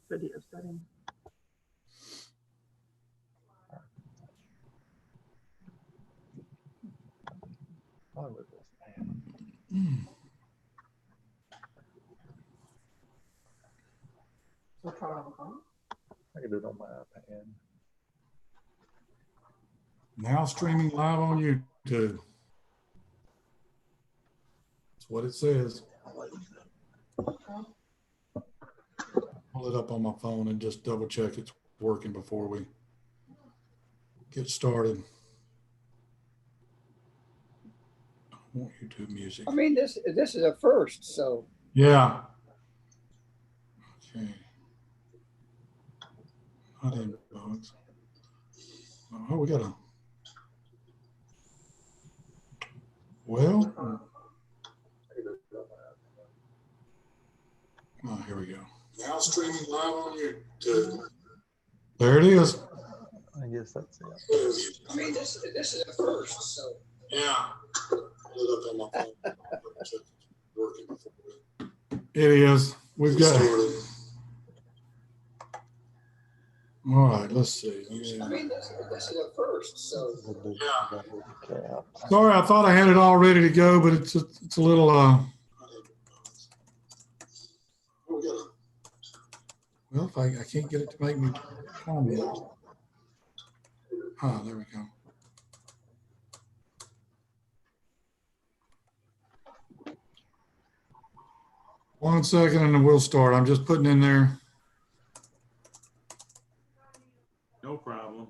Video setting. So try on the phone. I can do it on my iPad. Now streaming live on YouTube. That's what it says. Pull it up on my phone and just double check it's working before we get started. I want YouTube music. I mean, this is a first, so. Yeah. Okay. Not inbox. Oh, we got a. Well. Oh, here we go. Now streaming live on YouTube. There it is. I guess that's it. I mean, this is a first, so. Yeah. Pull it up on my phone. Working before it is. We've got. All right, let's see. I mean, this is a first, so. Yeah. Sorry, I thought I had it all ready to go, but it's a little well, if I can't get it to make me comment. Ah, there we go. One second and then we'll start. I'm just putting in there. No problem.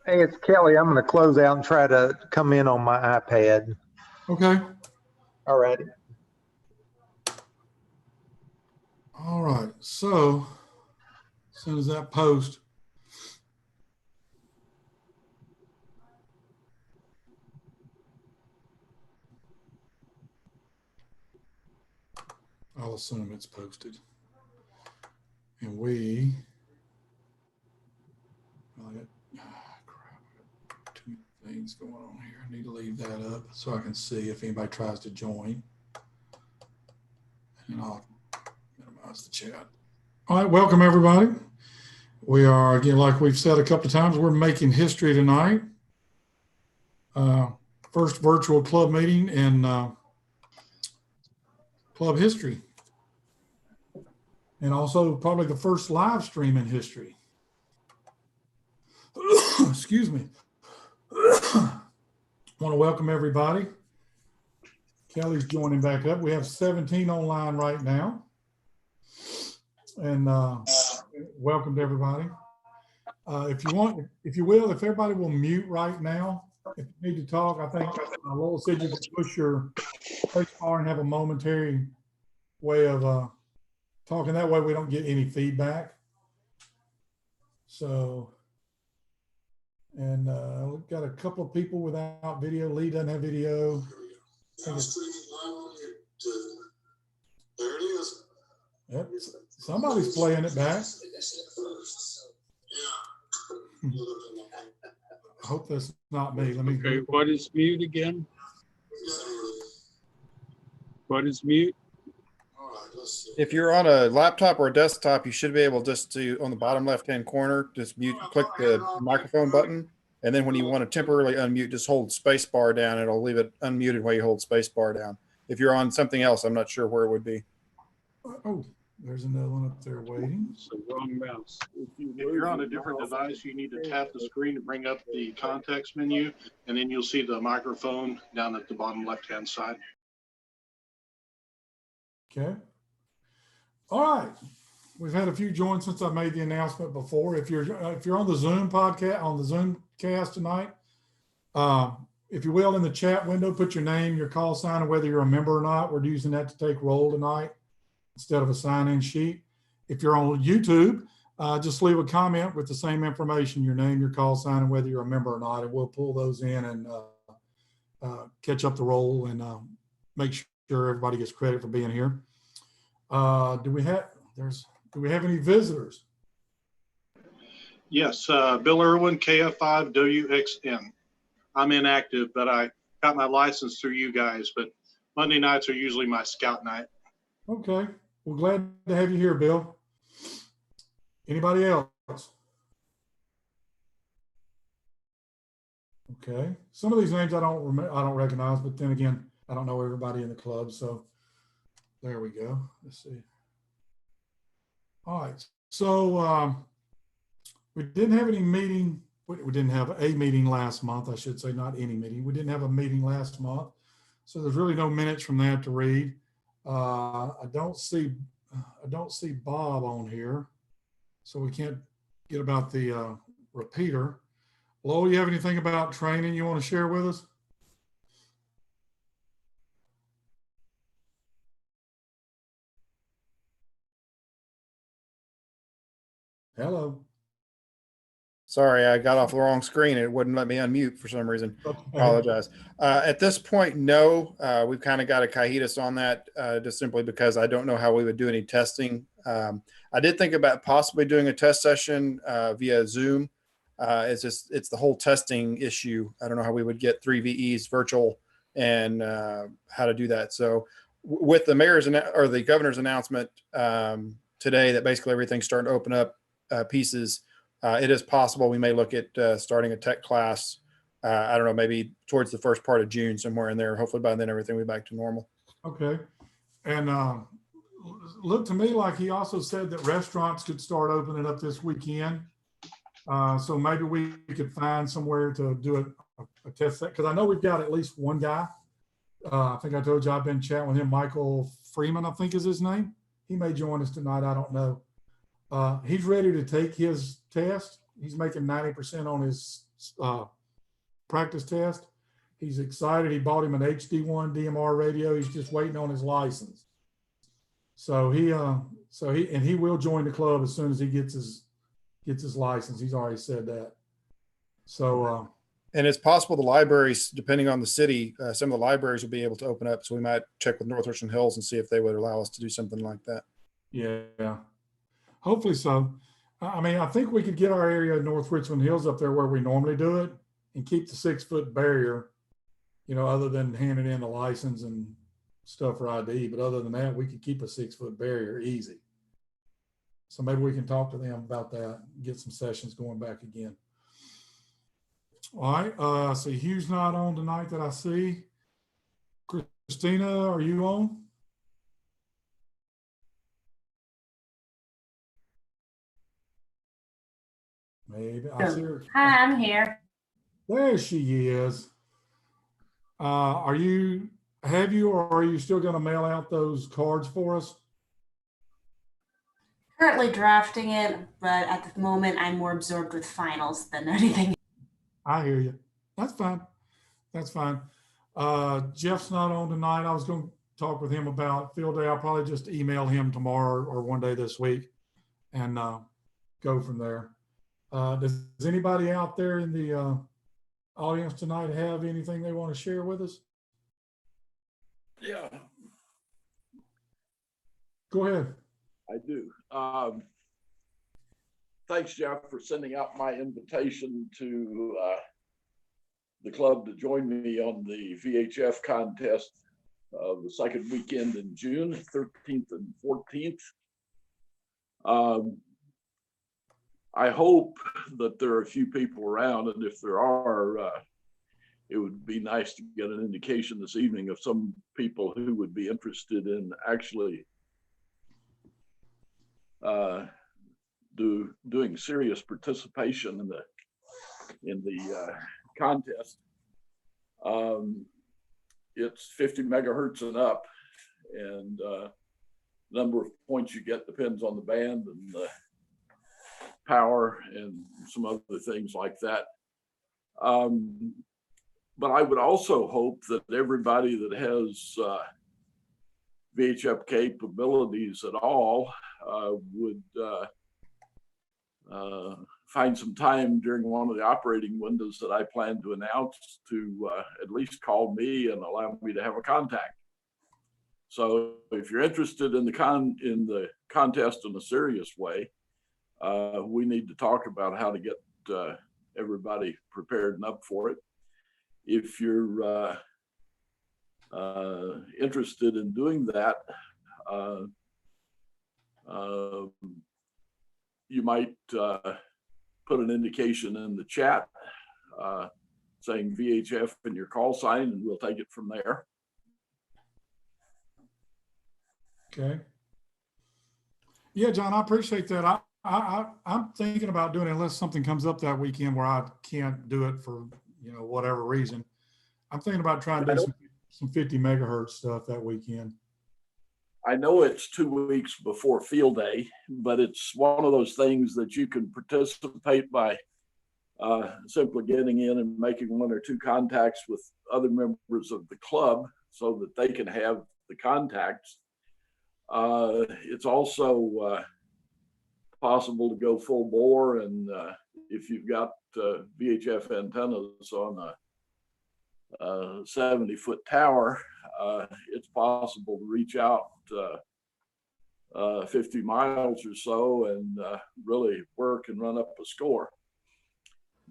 Hey, it's Kelly. I'm going to close out and try to come in on my iPad. Okay. All righty. All right. So as soon as that post. I'll assume it's posted. And we, well, I got, crap, I got two things going on here. I need to leave that up so I can see if anybody tries to join. And I'll minimize the chat. All right, welcome everybody. We are, again, like we've said a couple of times, we're making history tonight. First virtual club meeting in club history. And also probably the first live stream in history. Excuse me. I want to welcome everybody. Kelly's joining back up. We have 17 online right now. And welcome to everybody. If you will, if everybody will mute right now, if you need to talk, I think Lola said you can push your space bar and have a momentary way of talking. That way we don't get any feedback. So, and we've got a couple of people without video. Lee doesn't have video. There it is. Yep. Somebody's playing it back. Yeah. I hope that's not me. Let me. Okay, what is mute again? What is mute? All right, let's see. If you're on a laptop or a desktop, you should be able just to, on the bottom left-hand corner, just mute, click the microphone button. And then when you want to temporarily unmute, just hold space bar down. It'll leave it unmuted while you hold space bar down. If you're on something else, I'm not sure where it would be. Oh, there's another one up there waiting. It's the wrong mouse. If you're on a different device, you need to tap the screen to bring up the context menu, and then you'll see the microphone down at the bottom left-hand side. Okay. All right. We've had a few join since I made the announcement before. If you're on the Zoom podcast, on the Zoom cast tonight, if you will, in the chat window, put your name, your call sign, and whether you're a member or not. We're using that to take roll tonight instead of a sign-in sheet. If you're on YouTube, just leave a comment with the same information, your name, your call sign, and whether you're a member or not, and we'll pull those in and catch up the roll and make sure everybody gets credit for being here. Do we have any visitors? Yes, Bill Irwin, KF5WXN. I'm inactive, but I got my license through you guys, but Monday nights are usually my scout night. Okay. Well, glad to have you here, Bill. Anybody else? Okay. Some of these names I don't recognize, but then again, I don't know everybody in the club. So there we go. Let's see. All right. So we didn't have any meeting. We didn't have a meeting last month. I should say not any meeting. We didn't have a meeting last month. So there's really no minutes from that to read. I don't see Bob on here. So we can't get about the repeater. Lowell, you have anything about training you want to share with us? Hello. Sorry, I got off the wrong screen. It wouldn't let me unmute for some reason. Okay. Apologize. At this point, no, we've kind of got a hiatus on that just simply because I don't know how we would do any testing. I did think about possibly doing a test session via Zoom. It's the whole testing issue. I don't know how we would get 3 VEs virtual and how to do that. So with the mayor's or the governor's announcement today that basically everything's starting to open up pieces, it is possible we may look at starting a tech class. I don't know, maybe towards the first part of June, somewhere in there. Hopefully by then everything will be back to normal. Okay. And looked to me like he also said that restaurants could start opening up this weekend. So maybe we could find somewhere to do a test set, because I know we've got at least one guy. I think I told you I've been chatting with him, Michael Freeman, I think is his name. He may join us tonight. I don't know. He's ready to take his test. He's making 90% on his practice test. He's excited. He bought him an HD1 DMR radio. He's just waiting on his license. So he will join the club as soon as he gets his license. He's already said that. So and it's possible the libraries, depending on the city, some of the libraries will be able to open up. So we might check with North Richland Hills and see if they would allow us to do something like that. Yeah, hopefully so. I mean, I think we could get our area of North Richland Hills up there where we normally do it and keep the 6-foot barrier, other than handing in the license and stuff for ID. But other than that, we could keep a 6-foot barrier easy. So maybe we can talk to them about that, get some sessions going back again. All right. So Hugh's not on tonight that I see. Christina, are you on? Maybe. I see her. Hi, I'm here. There she is. Have you or are you still going to mail out those cards for us? Currently drafting it, but at the moment I'm more absorbed with finals than anything. I hear you. That's fine. That's fine. Jeff's not on tonight. I was going to talk with him about field day. I'll probably just email him tomorrow or one day this week and go from there. Does anybody out there in the audience tonight have anything they want to share with us? Yeah, Go ahead. I do. Thanks, Jeff, for sending out my invitation to the club to join me on the VHF contest the second weekend in June, 13th and 14th. I hope that there are a few people around, and if there are, it would be nice to get an indication this evening of some people who would be interested in actually doing serious participation in the contest. It's 50 megahertz and up, and number of points you get depends on the band and the power and some other things like that. But I would also hope that everybody that has VHF capabilities at all would find some time during one of the operating windows that I plan to announce to at least call me and allow me to have a contact. So if you're interested in the contest in a serious way, we need to talk about how to get everybody prepared and up for it. If you're interested in doing that, you might put an indication in the chat saying VHF and your call sign, and we'll take it from there. Okay. Yeah, John, I appreciate that. I'm thinking about doing it unless something comes up that weekend where I can't do it for, whatever reason. I'm thinking about trying to do some 50 megahertz stuff that weekend. I know it's 2 weeks before field day, but it's one of those things that you can participate by simply getting in and making 1 or 2 contacts with other members of the club so that they can have the contacts. It's also possible to go full bore, and if you've got VHF antennas on a 70-foot tower, it's possible to reach out 50 miles or so and really work and run up a score.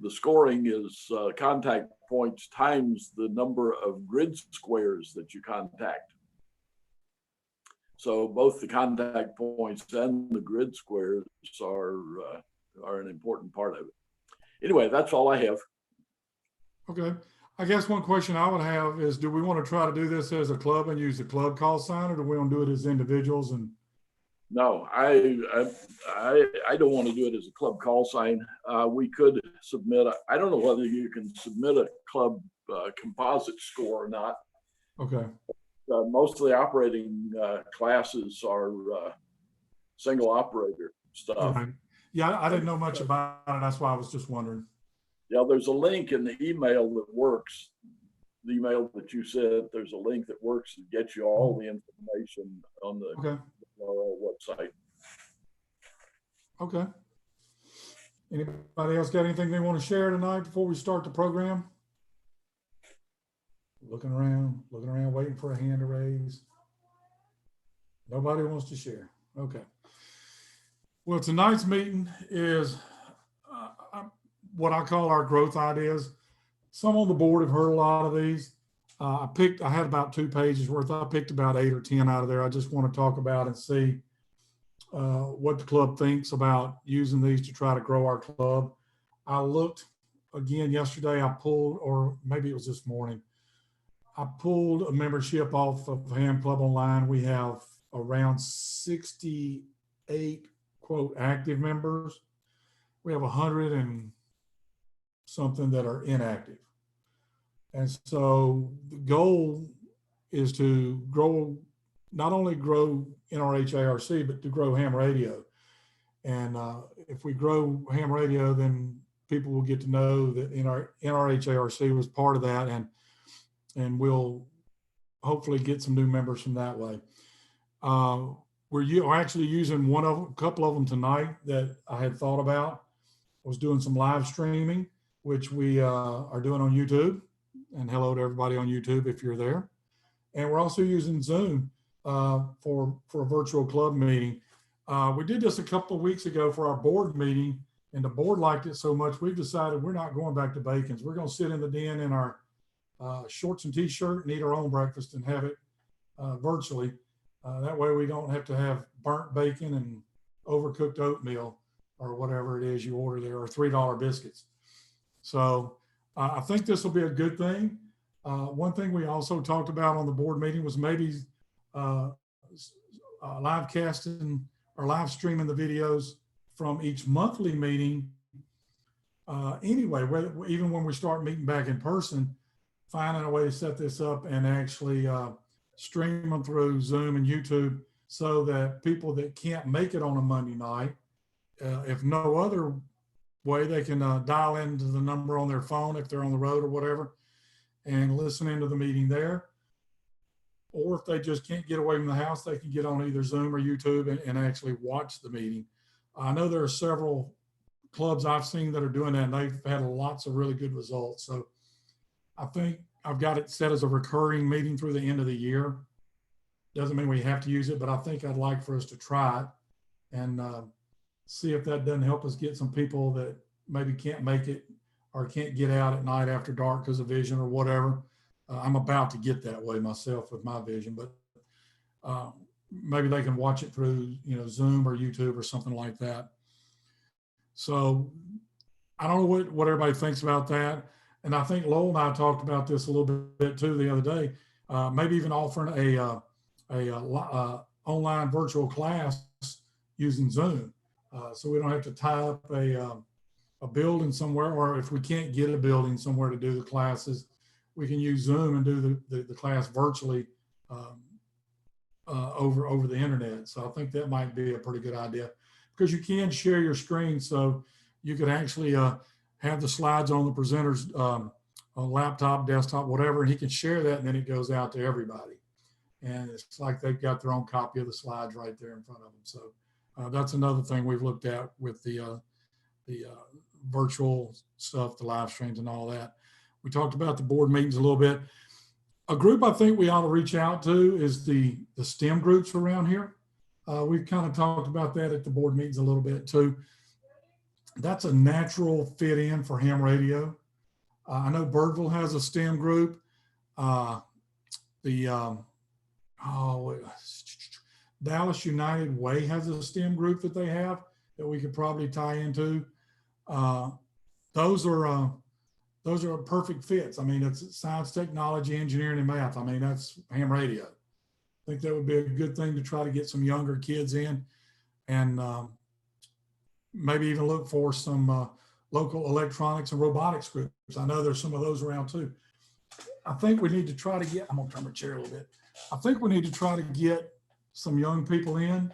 The scoring is contact points times the number of grid squares that you contact. So both the contact points and the grid squares are an important part of it. Anyway, that's all I have. Okay. I guess one question I would have is, do we want to try to do this as a club and use the club call sign, or do we want to do it as individuals? And no, I don't want to do it as a club call sign. We could submit, I don't know whether you can submit a club composite score or not. okay. Most of the operating classes are single operator stuff. Okay. Yeah, I didn't know much about it. That's why I was just wondering. Yeah, there's a link in the email that works. The email that you said, there's a link that works to get you all the information on the Okay. website. Okay. Anybody else got anything they want to share tonight before we start the program? Looking around, waiting for a hand to raise. Nobody wants to share. Okay. Well, tonight's meeting is what I call our growth ideas. Some on the board have heard a lot of these. I had about 2 pages worth. I picked about 8 or 10 out of there. I just want to talk about and see what the club thinks about using these to try to grow our club. I looked again yesterday. I pulled, or maybe it was this morning, I pulled a membership off of Ham Club Online. We have around 68 quote active members. We have 100 and something that are inactive. And so the goal is to grow, not only grow NRHARC, but to grow ham radio. And if we grow ham radio, then people will get to know that NRHARC was part of that, and we'll hopefully get some new members from that way. We're actually using a couple of them tonight that I had thought about. I was doing some live streaming, which we are doing on YouTube. And hello to everybody on YouTube if you're there. And we're also using Zoom for a virtual club meeting. We did this a couple of weeks ago for our board meeting, and the board liked it so much, we've decided we're not going back to Bacon's. We're going to sit in the den in our shorts and t-shirt and eat our own breakfast and have it virtually. That way we don't have to have burnt bacon and overcooked oatmeal or whatever it is you order there, or $3 biscuits. So I think this will be a good thing. One thing we also talked about on the board meeting was maybe live casting or live streaming the videos from each monthly meeting. Anyway, even when we start meeting back in person, finding a way to set this up and actually stream them through Zoom and YouTube so that people that can't make it on a Monday night, if no other way, they can dial into the number on their phone if they're on the road or whatever and listen into the meeting there. Or if they just can't get away from the house, they can get on either Zoom or YouTube and actually watch the meeting. I know there are several clubs I've seen that are doing that, and they've had lots of really good results. So I think I've got it set as a recurring meeting through the end of the year. Doesn't mean we have to use it, but I think I'd like for us to try it and see if that doesn't help us get some people that maybe can't make it or can't get out at night after dark because of vision or whatever. I'm about to get that way myself with my vision, but maybe they can watch it through, Zoom or YouTube or something like that. So I don't know what everybody thinks about that. And I think Lowell and I talked about this a little bit too the other day. Maybe even offering a online virtual class using Zoom, so we don't have to tie up a building somewhere, or if we can't get a building somewhere to do the classes, we can use Zoom and do the class virtually over the internet. So I think that might be a pretty good idea, because you can share your screen, so you could actually have the slides on the presenter's laptop, desktop, whatever, and he can share that, and then it goes out to everybody. And it's like they've got their own copy of the slides right there in front of them. So that's another thing we've looked at with the virtual stuff, the live streams and all that. We talked about the board meetings a little bit. A group I think we ought to reach out to is the STEM groups around here. We've kind of talked about that at the board meetings a little bit too. That's a natural fit in for ham radio. I know Birdville has a STEM group. Dallas United Way has a STEM group that they have that we could probably tie into. Those are perfect fits. I mean, it's science, technology, engineering, and math. I mean, that's ham radio. I think that would be a good thing to try to get some younger kids in, and maybe even look for some local electronics and robotics groups. I know there's some of those around too. I think we need to try to get, I'm gonna turn my chair a little bit. I think we need to try to get some young people in.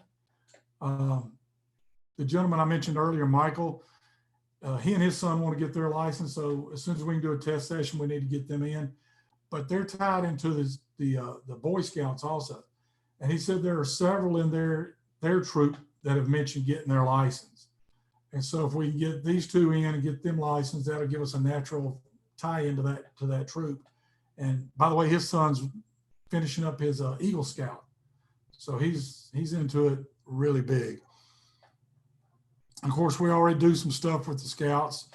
The gentleman I mentioned earlier, Michael, he and his son want to get their license. So as soon as we can do a test session, we need to get them in. But they're tied into the Boy Scouts also. And he said there are several in their troop that have mentioned getting their license. And so if we can get these two in and get them licensed, that'll give us a natural tie into that troop. And by the way, his son's finishing up his Eagle Scout. So he's into it really big. Of course, we already do some stuff with the Scouts,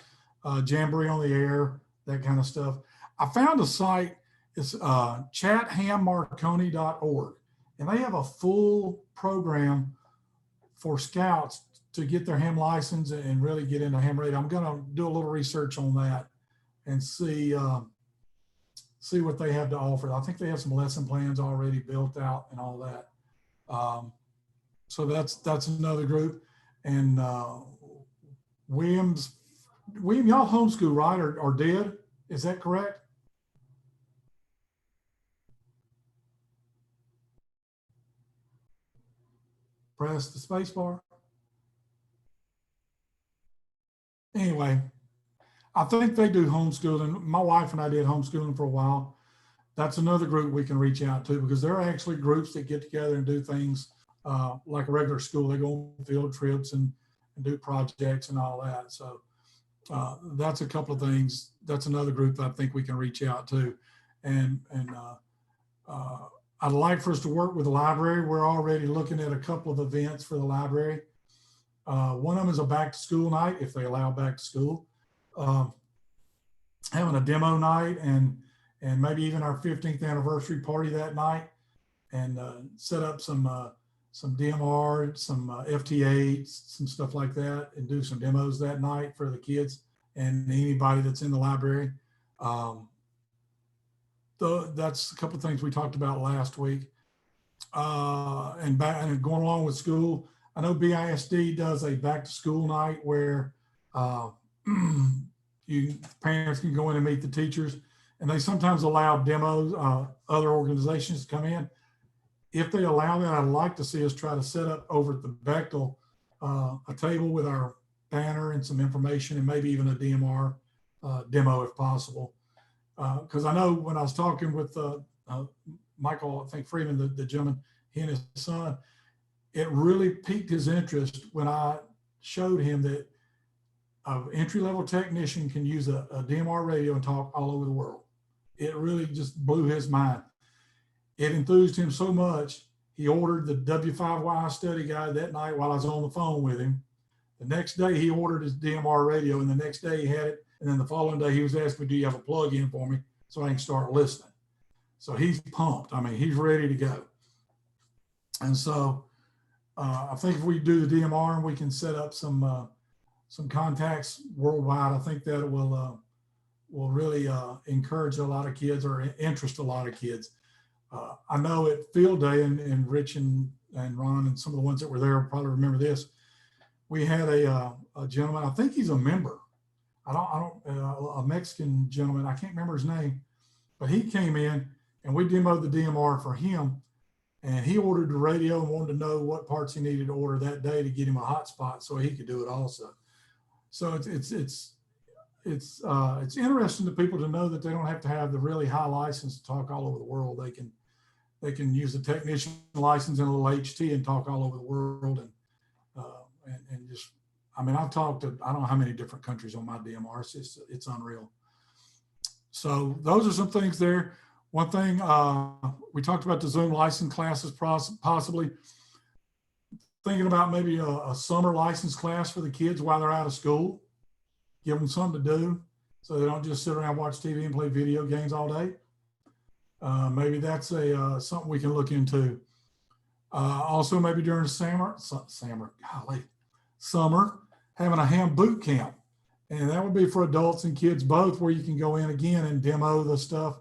Jamboree on the Air, that kind of stuff. I found a site, it's chathammarconi.org, and they have a full program for Scouts to get their ham license and really get into ham radio. I'm gonna do a little research on that and see what they have to offer. I think they have some lesson plans already built out and all that. So that's another group. And William, y'all homeschool, right? Or did? Is that correct? Press the space bar. Anyway, I think they do homeschooling. My wife and I did homeschooling for a while. That's another group we can reach out to, because there are actually groups that get together and do things like a regular school. They go on field trips and do projects and all that. So that's a couple of things. That's another group that I think we can reach out to. And I'd like for us to work with the library. We're already looking at a couple of events for the library. One of them is a back to school night, if they allow back to school. Having a demo night and maybe even our 15th anniversary party that night, and set up some DMR, some FT8, some stuff like that, and do some demos that night for the kids and anybody that's in the library. That's a couple of things we talked about last week. And going along with school, I know BISD does a back to school night where parents can go in and meet the teachers, and they sometimes allow demos, other organizations to come in. If they allow that, I'd like to see us try to set up over at the Bechtel a table with our banner and some information, and maybe even a DMR demo if possible. Because I know when I was talking with Michael, I think Freeman, the gentleman, he and his son, it really piqued his interest when I showed him that an entry-level technician can use a DMR radio and talk all over the world. It really just blew his mind. It enthused him so much, he ordered the W5Y study guide that night while I was on the phone with him. The next day he ordered his DMR radio, and the next day he had it. And then the following day he was asking me, do you have a plug-in for me so I can start listening? So he's pumped. I mean, he's ready to go. And so I think if we do the DMR and we can set up some contacts worldwide, I think that will really encourage a lot of kids or interest a lot of kids. I know at field day, and Rich and Ron and some of the ones that were there probably remember this. We had a gentleman, I think he's a member. A Mexican gentleman, I can't remember his name, but he came in and we demoed the DMR for him, and he ordered the radio and wanted to know what parts he needed to order that day to get him a hotspot so he could do it also. So it's interesting to people to know that they don't have to have the really high license to talk all over the world. They can use the technician license and a little HT and talk all over the world, and just, I mean, I've talked to, I don't know how many different countries on my DMR. It's unreal. So those are some things there. One thing, we talked about the Zoom license classes, possibly thinking about maybe a summer license class for the kids while they're out of school. Give them something to do so they don't just sit around, watch TV and play video games all day. Maybe that's something we can look into. Also, maybe during summer, having a ham boot camp. And that would be for adults and kids both, where you can go in again and demo the stuff,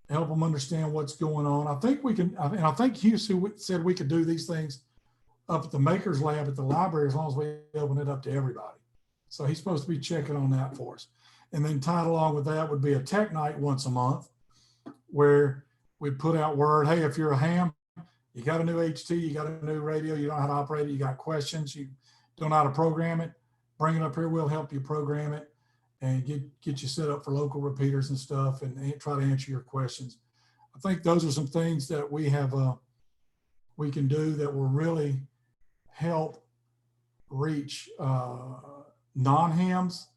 help them understand what's going on. I think we can, and I think Hugh said we could do these things up at the Makers Lab at the library as long as we open it up to everybody. So he's supposed to be checking on that for us. And then tied along with that would be a tech night once a month, where we'd put out word, hey, if you're a ham, you got a new HT, you got a new radio, you don't know how to operate it, you got questions, you don't know how to program it, bring it up here, we'll help you program it and get you set up for local repeaters and stuff, and try to answer your questions. I think those are some things that we have, we can do that will really help reach non-hams,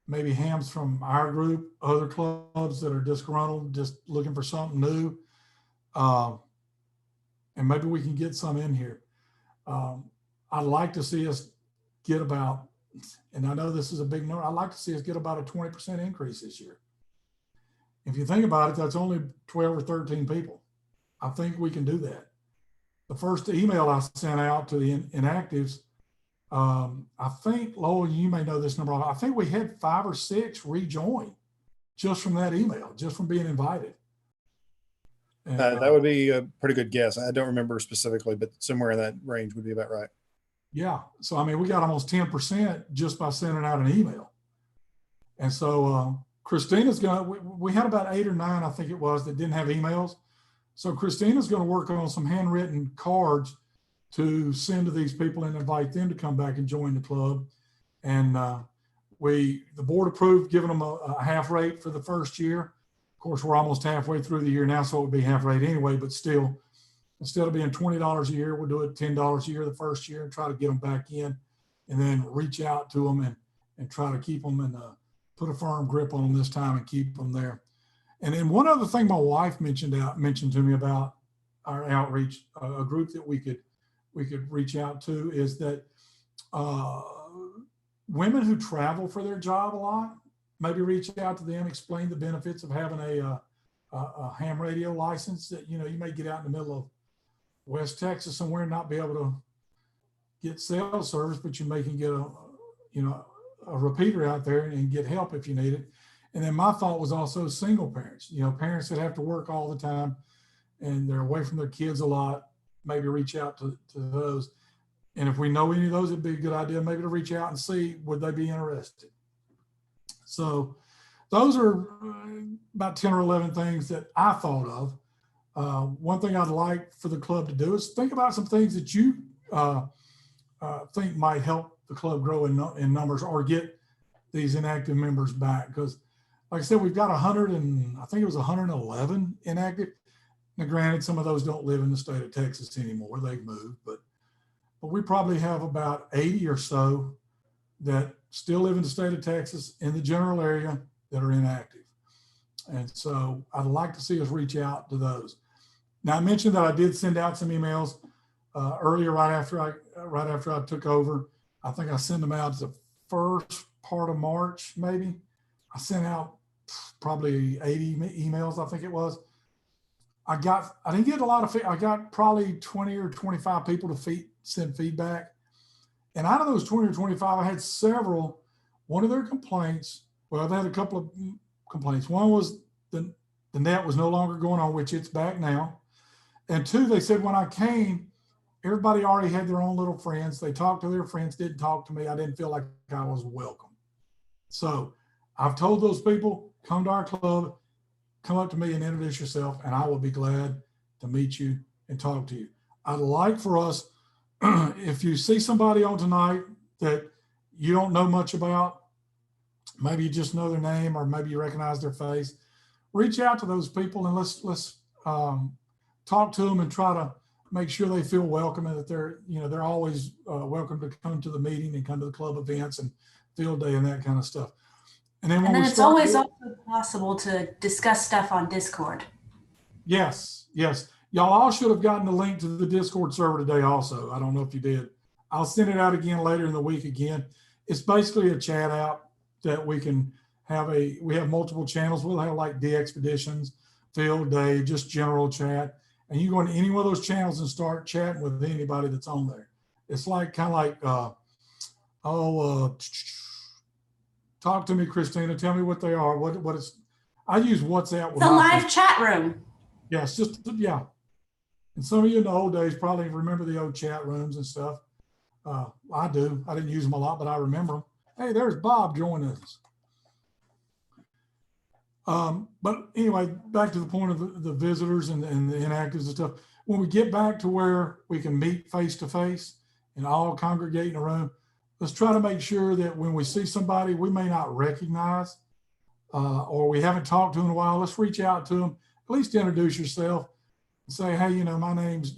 maybe hams from our group, other clubs that are disgruntled, just looking for something new. And maybe we can get some in here. I'd like to see us get about, and I know this is a big number, I'd like to see us get about a 20% increase this year. If you think about it, that's only 12 or 13 people. I think we can do that. The first email I sent out to the inactives, I think, Lowell, you may know this number, I think we had 5 or 6 rejoin just from that email, just from being invited. And, that would be a pretty good guess. I don't remember specifically, but somewhere in that range would be about right. Yeah. So, I mean, we got almost 10% just by sending out an email. And so Christina's going to, we had about 8 or 9, I think it was, that didn't have emails. So Christina's going to work on some handwritten cards to send to these people and invite them to come back and join the club. And the board approved giving them a half rate for the first year. Of course, we're almost halfway through the year now, so it would be half rate anyway, but still, instead of being $20 a year, we'll do it $10 a year the first year and try to get them back in, and then reach out to them and try to keep them and put a firm grip on them this time and keep them there. And then one other thing my wife mentioned to me about our outreach, a group that we could reach out to, is that women who travel for their job a lot, maybe reach out to them, explain the benefits of having a ham radio license. That, you know, you may get out in the middle of West Texas somewhere and not be able to get cell service, but you may can get a repeater out there and get help if you need it. And then my thought was also single parents, parents that have to work all the time and they're away from their kids a lot, maybe reach out to those. And if we know any of those, it'd be a good idea maybe to reach out and see, would they be interested? So those are about 10 or 11 things that I thought of. One thing I'd like for the club to do is think about some things that you think might help the club grow in numbers or get these inactive members back. Because like I said, we've got 111 inactive. Now granted, some of those don't live in the state of Texas anymore, they've moved, but we probably have about 80 or so that still live in the state of Texas in the general area that are inactive. And so I'd like to see us reach out to those. Now I mentioned that I did send out some emails earlier, right after I took over. I think I sent them out the first part of March, maybe. I sent out probably 80 emails, I think it was. I didn't get a lot of, I got probably 20 or 25 people to send feedback. And out of those 20 or 25, I had several, one of their complaints, well, they had a couple of complaints. One was the net was no longer going on, which it's back now. And two, they said when I came, everybody already had their own little friends. They talked to their friends, didn't talk to me. I didn't feel like I was welcome. So I've told those people, come to our club, come up to me and introduce yourself, and I will be glad to meet you and talk to you. I'd like for us, if you see somebody on tonight that you don't know much about, maybe you just know their name or maybe you recognize their face, reach out to those people and let's talk to them and try to make sure they feel welcome and that they're always welcome to come to the meeting and come to the club events and field day and that kind of stuff. And then it's always also possible to discuss stuff on Discord. Yes. Y'all all should have gotten the link to the Discord server today also. I don't know if you did. I'll send it out again later in the week again. It's basically a chat app that we can have we have multiple channels. We'll have like DXpeditions, field day, just general chat. And you go into any one of those channels and start chatting with anybody that's on there. It's like kind of like, talk to me, Christina. Tell me what they are. What it's. I use WhatsApp. It's a live chat room. Yeah, it's just And some of you in the old days probably remember the old chat rooms and stuff. I do. I didn't use them a lot, but I remember them. Hey, there's Bob joining us. But anyway, back to the point of the visitors and the inactives and stuff. When we get back to where we can meet face to face and all congregate in a room, let's try to make sure that when we see somebody we may not recognize or we haven't talked to in a while, let's reach out to them, at least introduce yourself and say, hey, my name's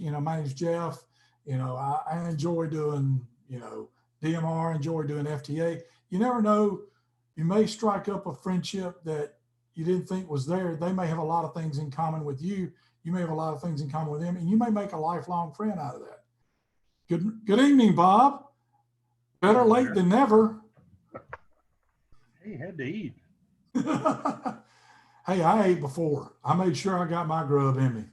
Jeff. I enjoy doing, DMR, enjoy doing FTA. You never know, you may strike up a friendship that you didn't think was there. They may have a lot of things in common with you. You may have a lot of things in common with them, and you may make a lifelong friend out of that. Good evening, Bob. Better late than never. Hey, had to eat. Hey, I ate before. I made sure I got my grub in me.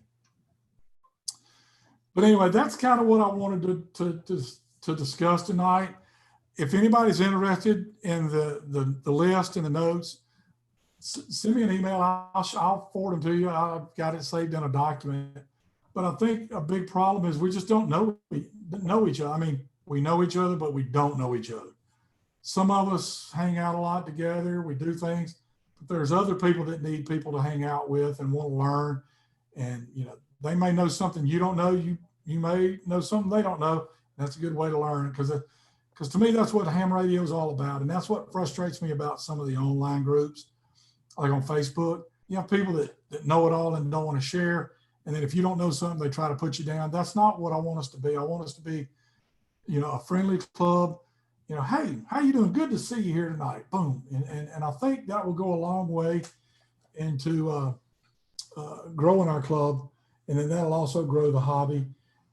But anyway, that's kind of what I wanted to discuss tonight. If anybody's interested in the list and the notes, send me an email. I'll forward them to you. I've got it saved in a document. But I think a big problem is we just don't know each other. I mean, we know each other, but we don't know each other. Some of us hang out a lot together. We do things, but there's other people that need people to hang out with and want to learn. And, they may know something you don't know. You may know something they don't know. That's a good way to learn it because to me, that's what ham radio is all about. And that's what frustrates me about some of the online groups, like on Facebook. You have people that know it all and don't want to share. And then if you don't know something, they try to put you down. That's not what I want us to be. I want us to be, a friendly club. Hey, how you doing? Good to see you here tonight. Boom. And I think that will go a long way into growing our club. And then that'll also grow the hobby.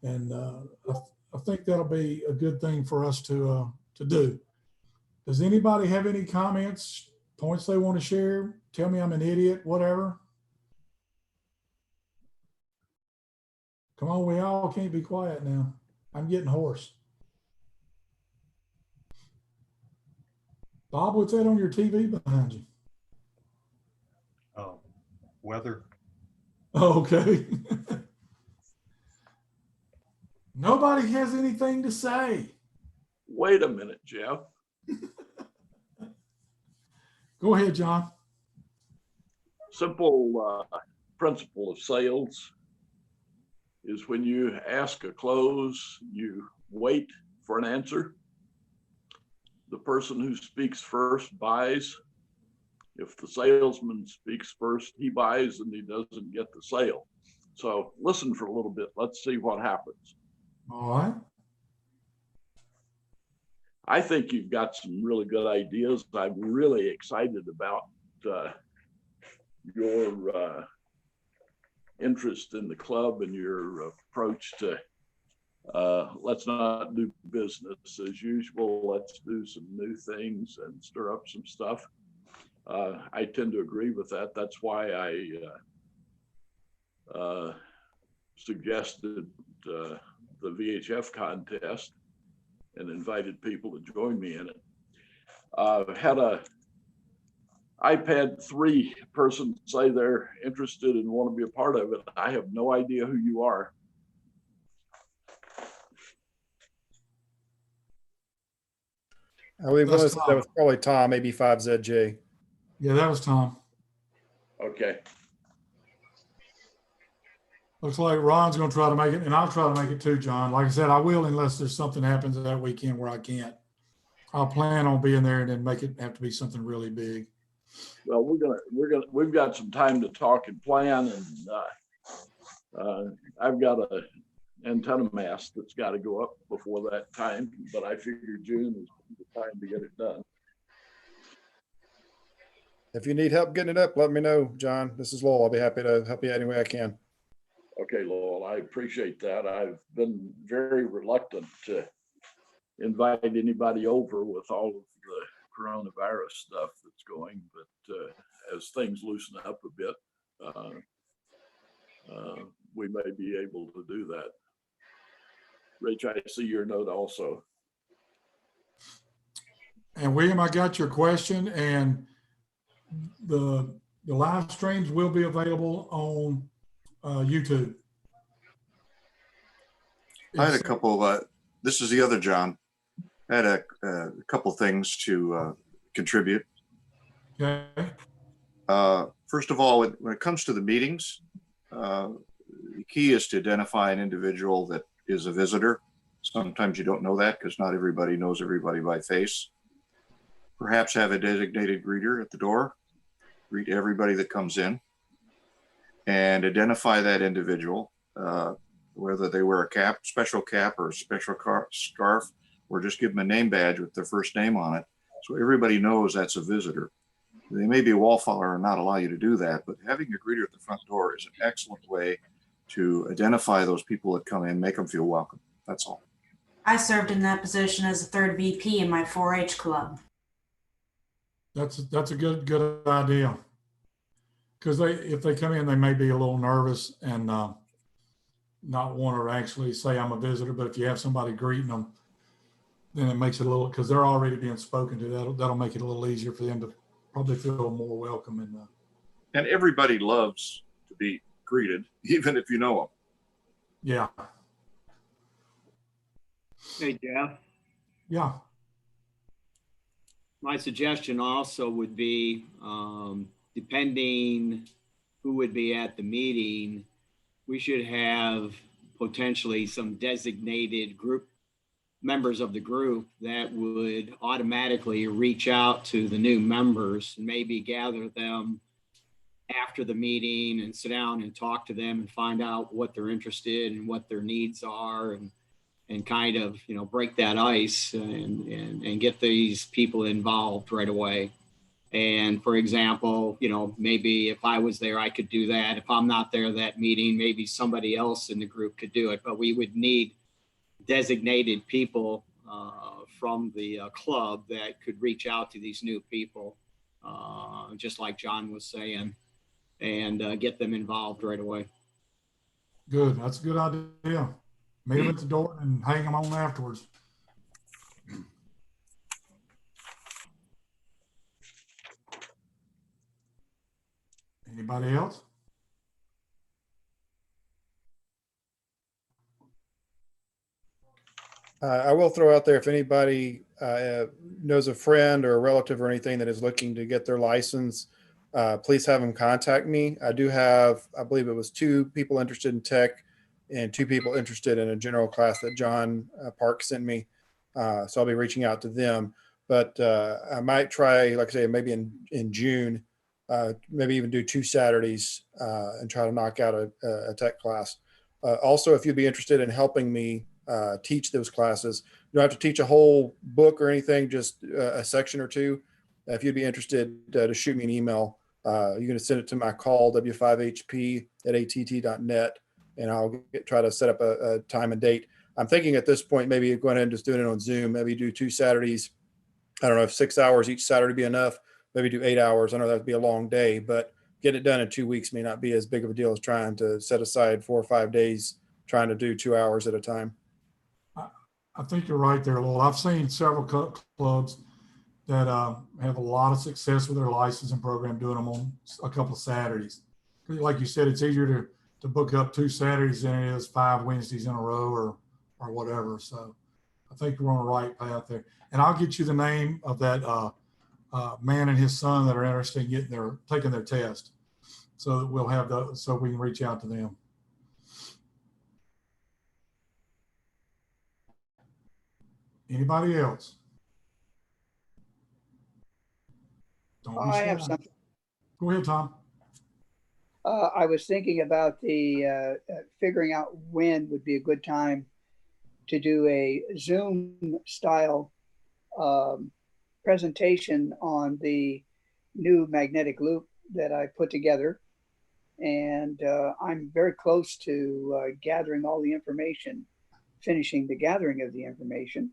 And I think that'll be a good thing for us to do. Does anybody have any comments, points they want to share? Tell me I'm an idiot, whatever. Come on, we all can't be quiet now. I'm getting hoarse. Bob, what's that on your TV behind you? Oh, weather. Oh, okay. Nobody has anything to say. Wait a minute, Jeff. Go ahead, John. Simple principle of sales is when you ask a close, you wait for an answer. The person who speaks first buys. If the salesman speaks first, he buys and he doesn't get the sale. So listen for a little bit. Let's see what happens. All right. I think you've got some really good ideas. I'm really excited about your interest in the club and your approach to let's not do business as usual. Let's do some new things and stir up some stuff. I tend to agree with that. That's why I suggested the VHF contest and invited people to join me in it. Had I've had 3 persons say they're interested and want to be a part of it. I have no idea who you are. I believe That's that was probably Tom, maybe 5ZJ. Yeah, that was Tom. Okay. Looks like Ron's going to try to make it, and I'll try to make it too, John. Like I said, I will unless there's something happens that weekend where I can't. I'll plan on being there and then make it have to be something really big. Well, we've got some time to talk and plan, and I've got a antenna mast that's got to go up before that time, but I figure June is the time to get it done. If you need help getting it up, let me know, John. This is Lowell. I'll be happy to help you any way I can. Okay, Lowell, I appreciate that. I've been very reluctant to invite anybody over with all of the coronavirus stuff that's going, but as things loosen up a bit, we may be able to do that. Rich, I see your note also. And William, I got your question, and the live streams will be available on YouTube. I had a couple, this is the other John. I had a couple things to contribute. Okay. First of all, when it comes to the meetings, the key is to identify an individual that is a visitor. Sometimes you don't know that because not everybody knows everybody by face. Perhaps have a designated greeter at the door, greet everybody that comes in, and identify that individual, whether they wear a cap, special cap, or a special scarf, or just give them a name badge with their first name on it, so everybody knows that's a visitor. They may be a wallflower and not allow you to do that, but having a greeter at the front door is an excellent way to identify those people that come in, make them feel welcome. That's all. I served in that position as a 3rd VP in my 4-H club. That's a good idea. Because if they come in, they may be a little nervous and not want to actually say I'm a visitor. But if you have somebody greeting them, then it makes it a little, because they're already being spoken to. That'll make it a little easier for them to probably feel more welcome. And everybody loves to be greeted, even if you know them. Yeah. Hey, Jeff. Yeah. My suggestion also would be, depending who would be at the meeting, we should have potentially some designated group members of the group that would automatically reach out to the new members and maybe gather them after the meeting and sit down and talk to them and find out what they're interested in, what their needs are, and kind of, break that ice and get these people involved right away. And for example, maybe if I was there, I could do that. If I'm not there that meeting, maybe somebody else in the group could do it. But we would need designated people from the club that could reach out to these new people, just like John was saying, and get them involved right away. Good. That's a good idea. Meet them at the door and hang them on afterwards. Anybody else? I will throw out there, if anybody knows a friend or a relative or anything that is looking to get their license, please have them contact me. I do have, I believe it was 2 people interested in tech and 2 people interested in a general class that John Park sent me. So I'll be reaching out to them. But I might try, like I say, maybe in June, maybe even do 2 Saturdays and try to knock out a tech class. Also, if you'd be interested in helping me teach those classes, you don't have to teach a whole book or anything, just a section or 2. If you'd be interested to shoot me an email, you're going to send it to my call, w5hp@att.net, and I'll try to set up a time and date. I'm thinking at this point, maybe going ahead and just doing it on Zoom, maybe do 2 Saturdays. I don't know if 6 hours each Saturday be enough, maybe do 8 hours. I know that'd be a long day, but getting it done in 2 weeks may not be as big of a deal as trying to set aside 4 or 5 days trying to do 2 hours at a time. I think you're right there, Lowell. I've seen several clubs that have a lot of success with their licensing program doing them on a couple of Saturdays. Like you said, it's easier to book up 2 Saturdays than it is 5 Wednesdays in a row or whatever. So I think we're on the right path there. And I'll get you the name of that man and his son that are interested in taking their test, so that we'll have so we can reach out to them. Anybody else? Don't be I have shy. something. Go ahead, Tom. I was thinking about the figuring out when would be a good time to do a Zoom style presentation on the new magnetic loop that I put together. And I'm very close to gathering all the information, finishing the gathering of the information.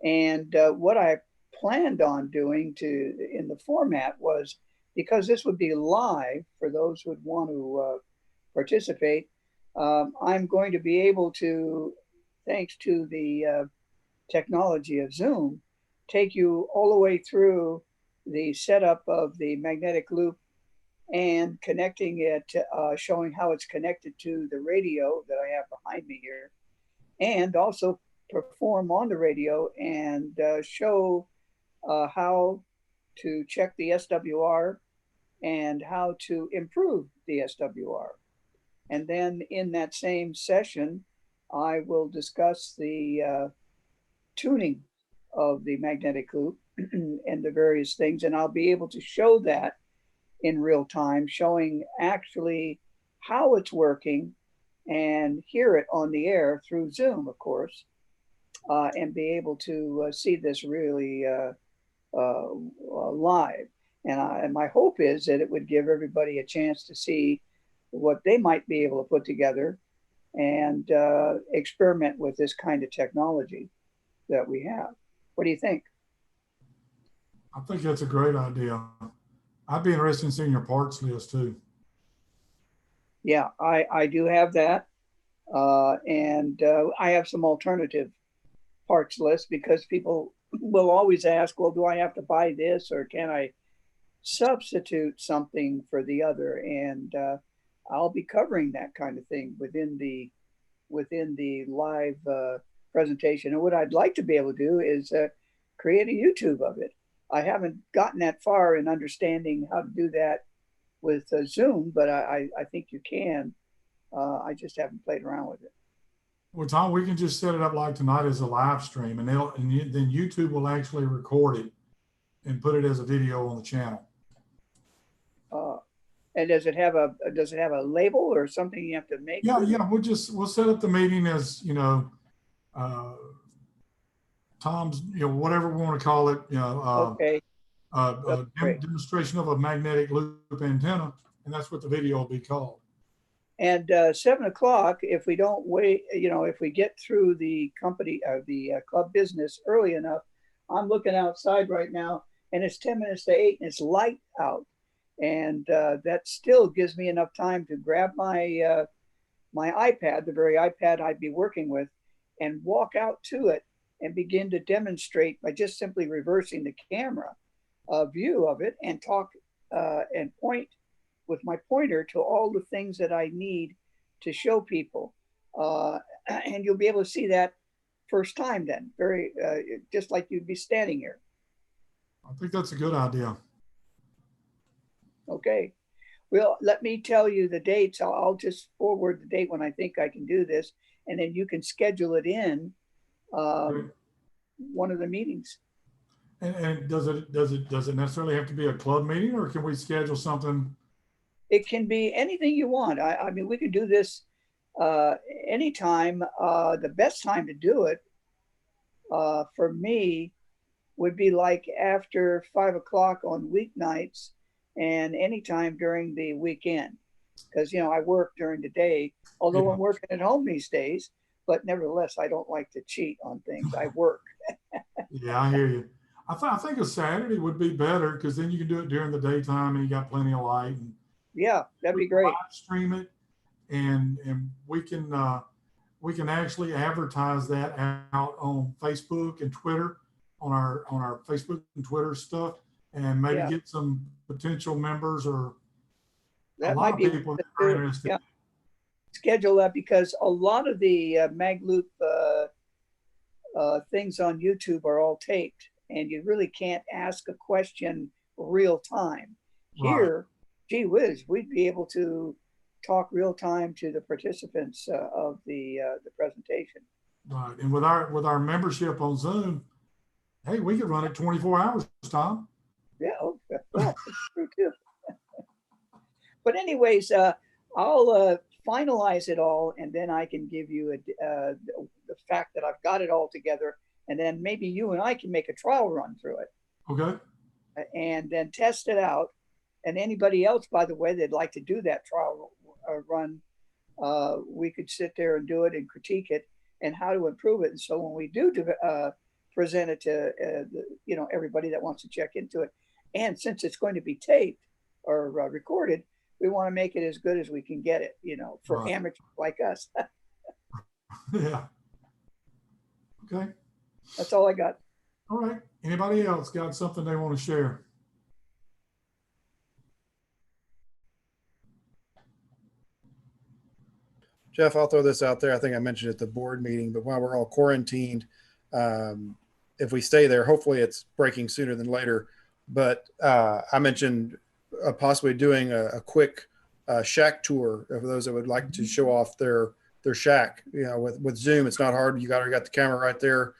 And what I planned on doing in the format was, because this would be live for those who would want to participate, I'm going to be able to, thanks to the technology of Zoom, take you all the way through the setup of the magnetic loop and connecting it, showing how it's connected to the radio that I have behind me here, and also perform on the radio and show how to check the SWR and how to improve the SWR. And then in that same session, I will discuss the tuning of the magnetic loop and the various things. And I'll be able to show that in real time, showing actually how it's working, and hear it on the air through Zoom, of course, and be able to see this really live. And my hope is that it would give everybody a chance to see what they might be able to put together and experiment with this kind of technology that we have. What do you think? I think that's a great idea. I'd be interested in seeing your parts list too. Yeah, I do have that. And I have some alternative parts list, because people will always ask, well, do I have to buy this, or can I substitute something for the other? And I'll be covering that kind of thing within the live presentation. And what I'd like to be able to do is create a YouTube of it. I haven't gotten that far in understanding how to do that with Zoom, but I think you can. I just haven't played around with it. Well, Tom, we can just set it up like tonight as a live stream, and then YouTube will actually record it and put it as a video on the channel. And does it have a label or something you have to make? Yeah, we'll set up the meeting as, Tom's, whatever we want to call it, Okay. Demonstration of a magnetic loop antenna, and that's what the video will be called. And 7 o'clock, if we don't wait, if we get through the club business early enough, I'm looking outside right now, and it's 10 minutes to 8, and it's light out. And that still gives me enough time to grab my my iPad, the very iPad I'd be working with, and walk out to it and begin to demonstrate by just simply reversing the camera view of it, and talk and point with my pointer to all the things that I need to show people. And you'll be able to see that first time then, very just like you'd be standing here. I think that's a good idea. Okay. Well, let me tell you the dates. I'll just forward the date when I think I can do this, and then you can schedule it in one of the meetings. And does it necessarily have to be a club meeting, or can we schedule something? It can be anything you want. I mean, we can do this anytime. The best time to do it for me would be like after 5 o'clock on weeknights, and anytime during the weekend, because I work during the day, although I'm working at home these days, but nevertheless I don't like to cheat on things. I work. Yeah, I hear you. I think a Saturday would be better because then you can do it during the daytime and you got plenty of light. And Yeah, that'd be we can great. live stream it, and we can actually advertise that out on Facebook and Twitter, on our Facebook and Twitter stuff, and maybe Yeah. get some potential members or a That lot might of be people that good are too. interested. Yeah. Schedule that because a lot of the MagLoop things on YouTube are all taped, and you really can't ask a question real time. Here, gee whiz, we'd be able to talk real time to the participants of the presentation. Right, and with our membership on Zoom, hey, we could run it 24 hours, Tom. Yeah, oh, well, that's true too. But anyways, I'll finalize it all, and then I can give you the fact that I've got it all together, and then maybe you and I can make a trial run through it. Okay. And then test it out. And anybody else, by the way, that'd like to do that trial run, we could sit there and do it and critique it and how to improve it. And so when we do present it to everybody that wants to check into it, and since it's going to be taped or recorded, we want to make it as good as we can get it, for Right. amateurs like us. Yeah. Okay. That's all I got. All right. Anybody else got something they want to share? Jeff, I'll throw this out there. I think I mentioned it at the board meeting, but while we're all quarantined, if we stay there, hopefully it's breaking sooner than later. But I mentioned possibly doing a quick shack tour for those that would like to show off their shack. With Zoom, it's not hard. You already got the camera right there.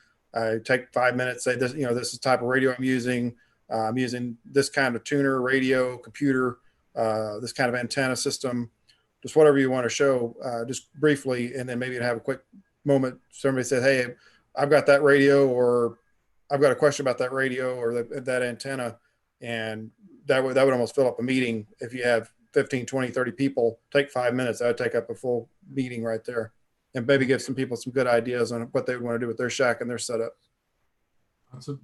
Take 5 minutes. Say this, this is the type of radio I'm using. I'm using this kind of tuner, radio, computer, this kind of antenna system. Just whatever you want to show, just briefly, and then maybe have a quick moment. Somebody says, "Hey, I've got that radio," or "I've got a question about that radio or that antenna," and that would almost fill up a meeting. If you have 15, 20, 30 people, take 5 minutes. That would take up a full meeting right there, and maybe give some people some good ideas on what they would want to do with their shack and their setup.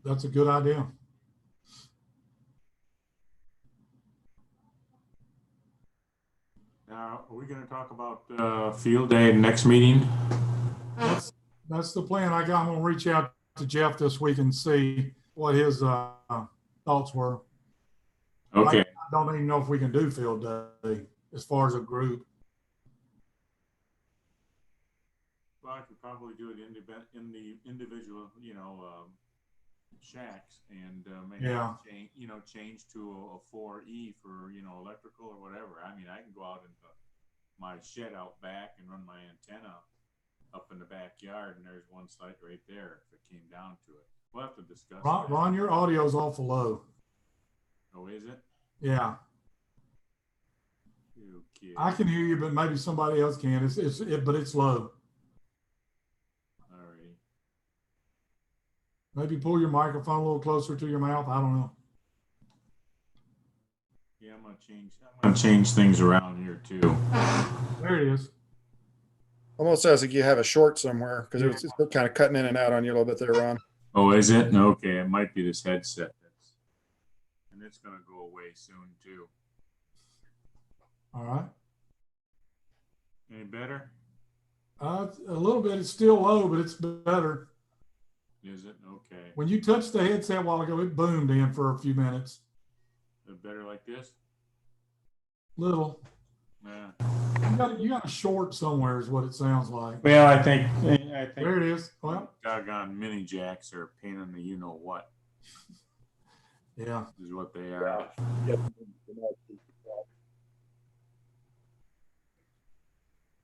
That's a good idea. Now, are we going to talk about field day next meeting? That's the plan. I'm going to reach out to Jeff this week and see what his thoughts were. Okay. I don't even know if we can do field day as far as a group. Well, I could probably do it in the individual, shacks, and maybe change to a 4E for electrical or whatever. I mean, I can go out into my shed out back and run my antenna up in the backyard, and there's one site right there if it came down to it. We'll have to discuss. Ron, your audio's awful low. Oh, is it? Yeah. Okay. I can hear you, but maybe somebody else can. But it's low. Maybe pull your microphone a little closer to your mouth. I don't know. Yeah, I'm gonna change things around here too. There it is. Almost sounds like you have a short somewhere because it's kind of cutting in and out on you a little bit there, Ron. Oh, is it? Okay, it might be this headset and it's gonna go away soon too. All right. Any better? A little bit. It's still low, but it's better. Is it? Okay. When you touched the headset a while ago, it boomed in for a few minutes. Is it better like this? Little. Yeah. You got a short somewhere is what it sounds like. Well, I think there it is. Well, doggone mini jacks are a pain in the what. Yeah. This is what they are.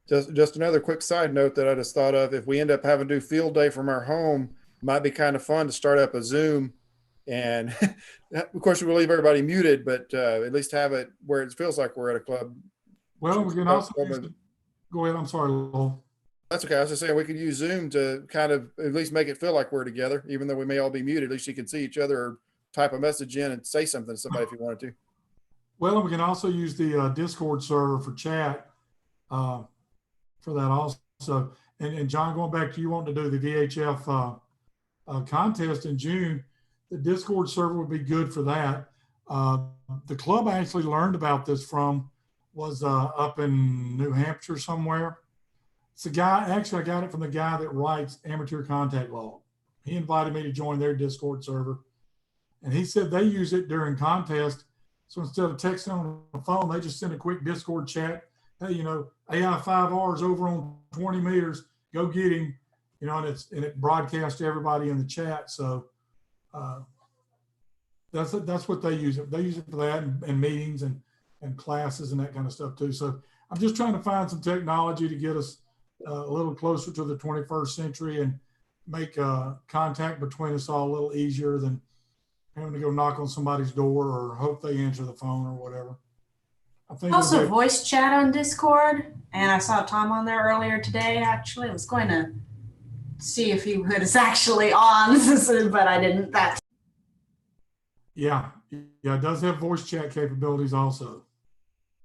Just another quick side note that I just thought of. If we end up having to do field day from our home, it might be kind of fun to start up a Zoom, and of course we'll leave everybody muted, but at least have it where it feels like we're at a club. Well, we can also go ahead. I'm sorry, Lowell. That's okay. I was just saying we could use Zoom to kind of at least make it feel like we're together, even though we may all be muted. At least you can see each other or type a message in and say something to somebody if you wanted to. Well, and we can also use the Discord server for chat for that also. And John, going back to you wanting to do the VHF contest in June, the Discord server would be good for that. The club I actually learned about this from was up in New Hampshire somewhere. It's a guy, actually I got it from the guy that writes Amateur Contact Log. He invited me to join their Discord server. And he said they use it during contests. So instead of texting on the phone, they just send a quick Discord chat. Hey, you know, AI5R is over on 20 meters. Go get him. You know, and it broadcasts to everybody in the chat. So that's what they use it. They use it for that and meetings and classes and that kind of stuff too. So I'm just trying to find some technology to get us a little closer to the 21st century and make contact between us all a little easier than having to go knock on somebody's door or hope they answer the phone or whatever. I think Also voice chat on Discord, and I saw Tom on there earlier today. Actually, I was going to see if he was actually on, but I didn't. Yeah, it does have voice chat capabilities also.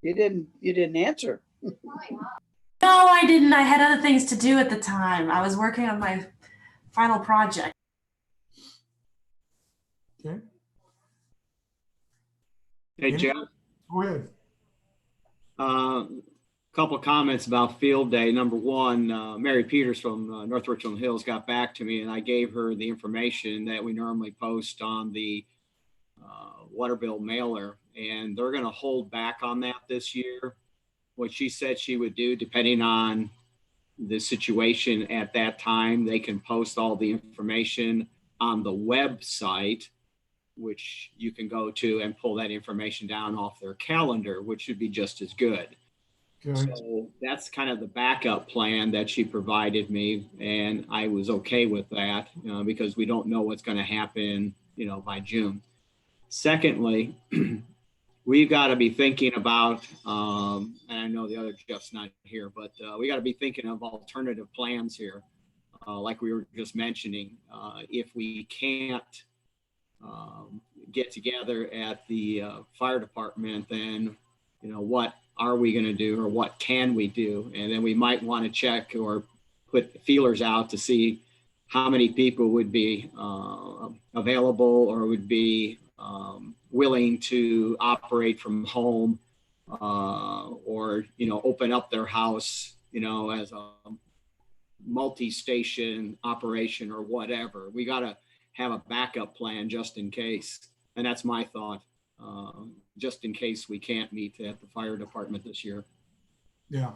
You didn't answer. No, I didn't. I had other things to do at the time. I was working on my final project. Okay. Hey, Jeff. Go ahead. Couple of comments about field day. Number one, Mary Peters from North Richland Hills got back to me, and I gave her the information that we normally post on the water bill mailer, and they're going to hold back on that this year. What she said she would do, depending on the situation at that time, they can post all the information on the website, which you can go to and pull that information down off their calendar, which should be just as good. Okay. So that's kind of the backup plan that she provided me, and I was okay with that because we don't know what's going to happen, by June. Secondly, we've got to be thinking about, and I know the other Jeff's not here, but we got to be thinking of alternative plans here, like we were just mentioning. If we can't get together at the fire department, then what are we going to do, or what can we do? And then we might want to check or put feelers out to see how many people would be available or would be willing to operate from home, or open up their house as a multi-station operation or whatever. We got to have a backup plan just in case. And that's my thought, just in case we can't meet at the fire department this year. Yeah.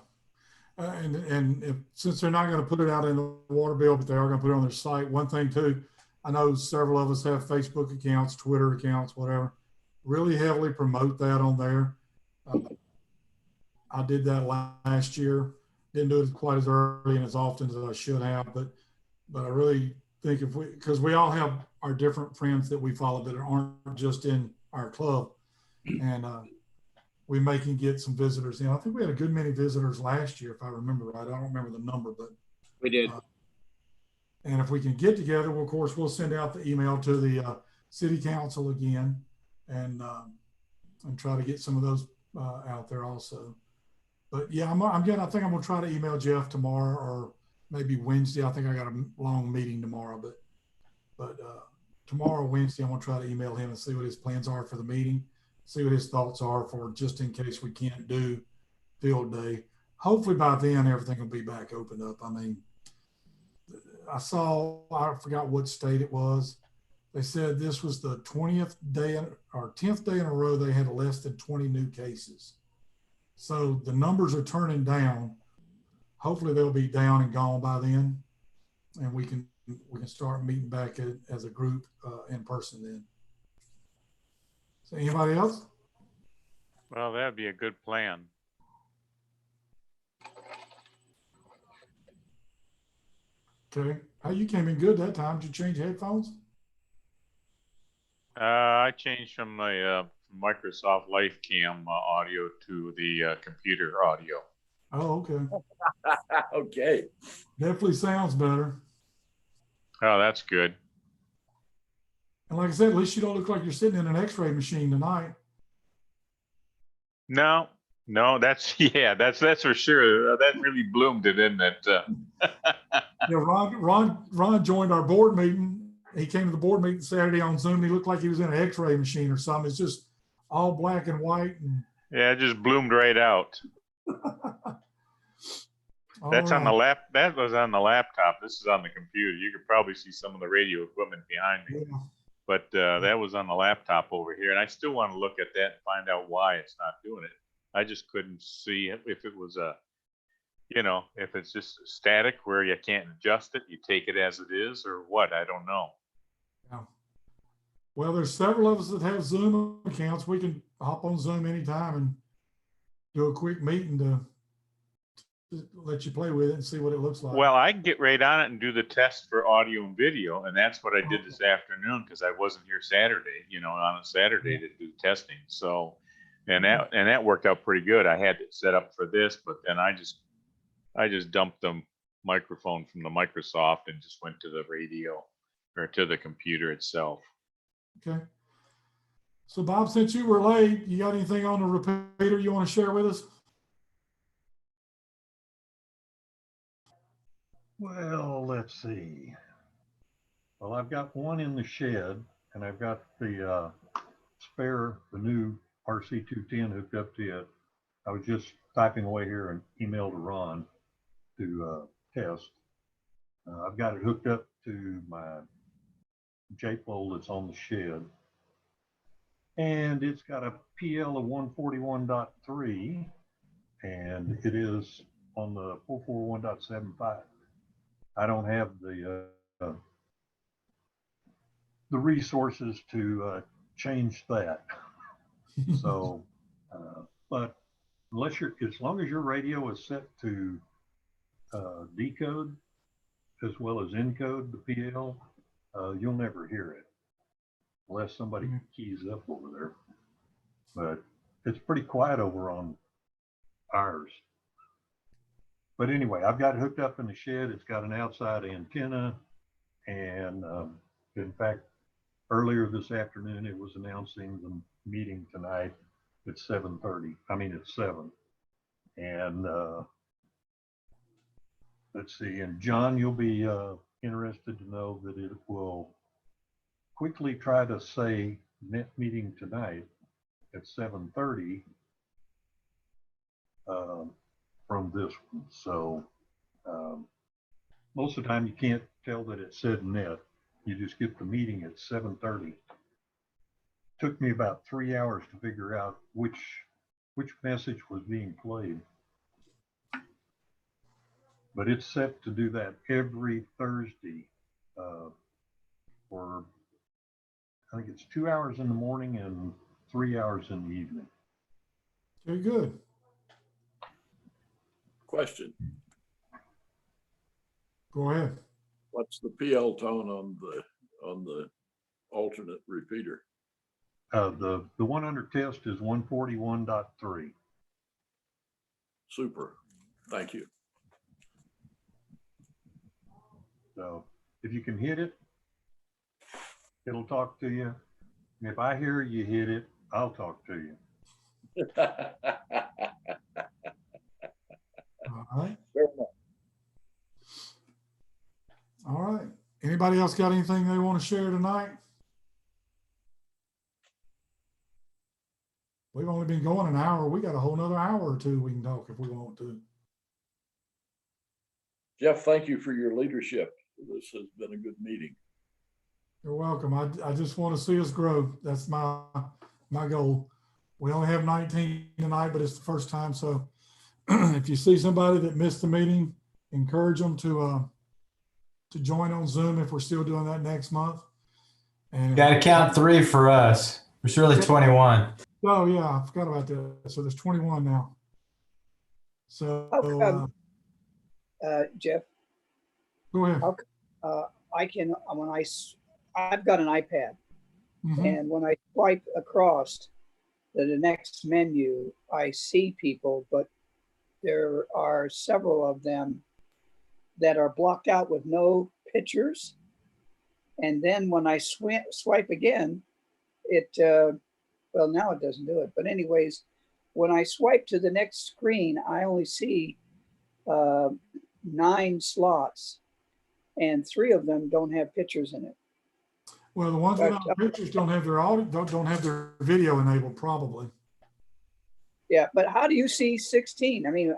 Since they're not going to put it out in the water bill, but they are going to put it on their site. One thing too, I know several of us have Facebook accounts, Twitter accounts, whatever. Really heavily promote that on there. I did that last year. Didn't do it quite as early and as often as I should have, but I really think because we all have our different friends that we follow that aren't just in our club, and we may can get some visitors in. I think we had a good many visitors last year, if I remember right. I don't remember the number, but we did. And if we can get together, well, of course, we'll send out the email to the city council again, and try to get some of those out there also. But yeah, I think I'm gonna try to email Jeff tomorrow or maybe Wednesday. I think I got a long meeting tomorrow, but tomorrow, Wednesday, I'm gonna try to email him and see what his plans are for the meeting, see what his thoughts are for just in case we can't do field day. Hopefully by then everything will be back opened up. I mean, I forgot what state it was. They said this was the 20th day or 10th day in a row they had less than 20 new cases. So the numbers are turning down. Hopefully they'll be down and gone by then, and we can start meeting back as a group in person then. So anybody else? Well, that'd be a good plan. Okay. How you came in good that time? Did you change headphones? I changed from my Microsoft LifeCam audio to the computer audio. Oh, okay. Okay. Definitely sounds better. Oh, that's good. And like I said, at least you don't look like you're sitting in an X-ray machine tonight. No, that's for sure. That really bloomed it, didn't it? Yeah, Ron joined our board meeting he came to the board meeting Saturday on Zoom. He looked like he was in an X-ray machine or something. It's just all black and white. And Yeah, it just bloomed right out. That's on the that was on the laptop. This is on the computer. You could probably see some of the radio equipment behind me. Yeah. But that was on the laptop over here. And I still want to look at that and find out why it's not doing it. I just couldn't see if it was if it's just static where you can't adjust it, you take it as it is, or what. I don't know. Yeah. Well, there's several of us that have Zoom accounts. We can hop on Zoom anytime and do a quick meeting to let you play with it and see what it looks like. Well, I can get right on it and do the test for audio and video, and that's what I did this afternoon because I wasn't here Saturday, on a Saturday to do testing. So, and that worked out pretty good. I had it set up for this, but then I just dumped the microphone from the Microsoft and just went to the radio or to the computer itself. Okay. So Bob, since you were late, you got anything on the repeater you want to share with us? Well, let's see. Well, I've got one in the shed, and I've got the spare, the new RC210 hooked up to it. I was just typing away here and emailed to Ron to test. I've got it hooked up to my J-pole that's on the shed. And it's got a PL of 141.3, and it is on the 441.75. I don't have the resources to change that. So, but as long as your radio is set to decode as well as encode the PL, you'll never hear it unless somebody keys up over there. But it's pretty quiet over on ours. But anyway, I've got it hooked up in the shed. It's got an outside antenna. And in fact, earlier this afternoon, it was announcing the meeting tonight at 7:30. I mean, at 7. And let's see. And John, you'll be interested to know that it will quickly try to say net meeting tonight at 7:30 from this one. So most of the time you can't tell that it said net. You just get the meeting at 7:30. Took me about 3 hours to figure out which message was being played. But it's set to do that every Thursday for, I think it's 2 hours in the morning and 3 hours in the evening. Very good. Question. Go ahead. What's the PL tone on the alternate repeater? The one under test is 141.3. Super. Thank you. So if you can hit it, it'll talk to you. And if I hear you hit it, I'll talk to you. All right. Fair enough. All right. Anybody else got anything they want to share tonight? We've only been going an hour. We got a whole nother hour or two we can talk if we want to. Jeff, thank you for your leadership. This has been a good meeting. You're welcome. I just want to see us grow. That's my goal. We only have 19 tonight, but it's the first time. So if you see somebody that missed the meeting, encourage them to join on Zoom if we're still doing that next month. And got to count 3 for us. There's really 21. Oh yeah, I forgot about that. So there's 21 now. So Jeff, go ahead. I can I've got an iPad, and when I swipe across the next menu, I see people, but there are several of them that are blocked out with no pictures. And then when I swipe again, well, now it doesn't do it. But anyways, when I swipe to the next screen, I only see 9 slots, and 3 of them don't have pictures in it. Well, the ones without pictures don't have their audio, don't have their video enabled, probably. Yeah, but how do you see 16? I mean,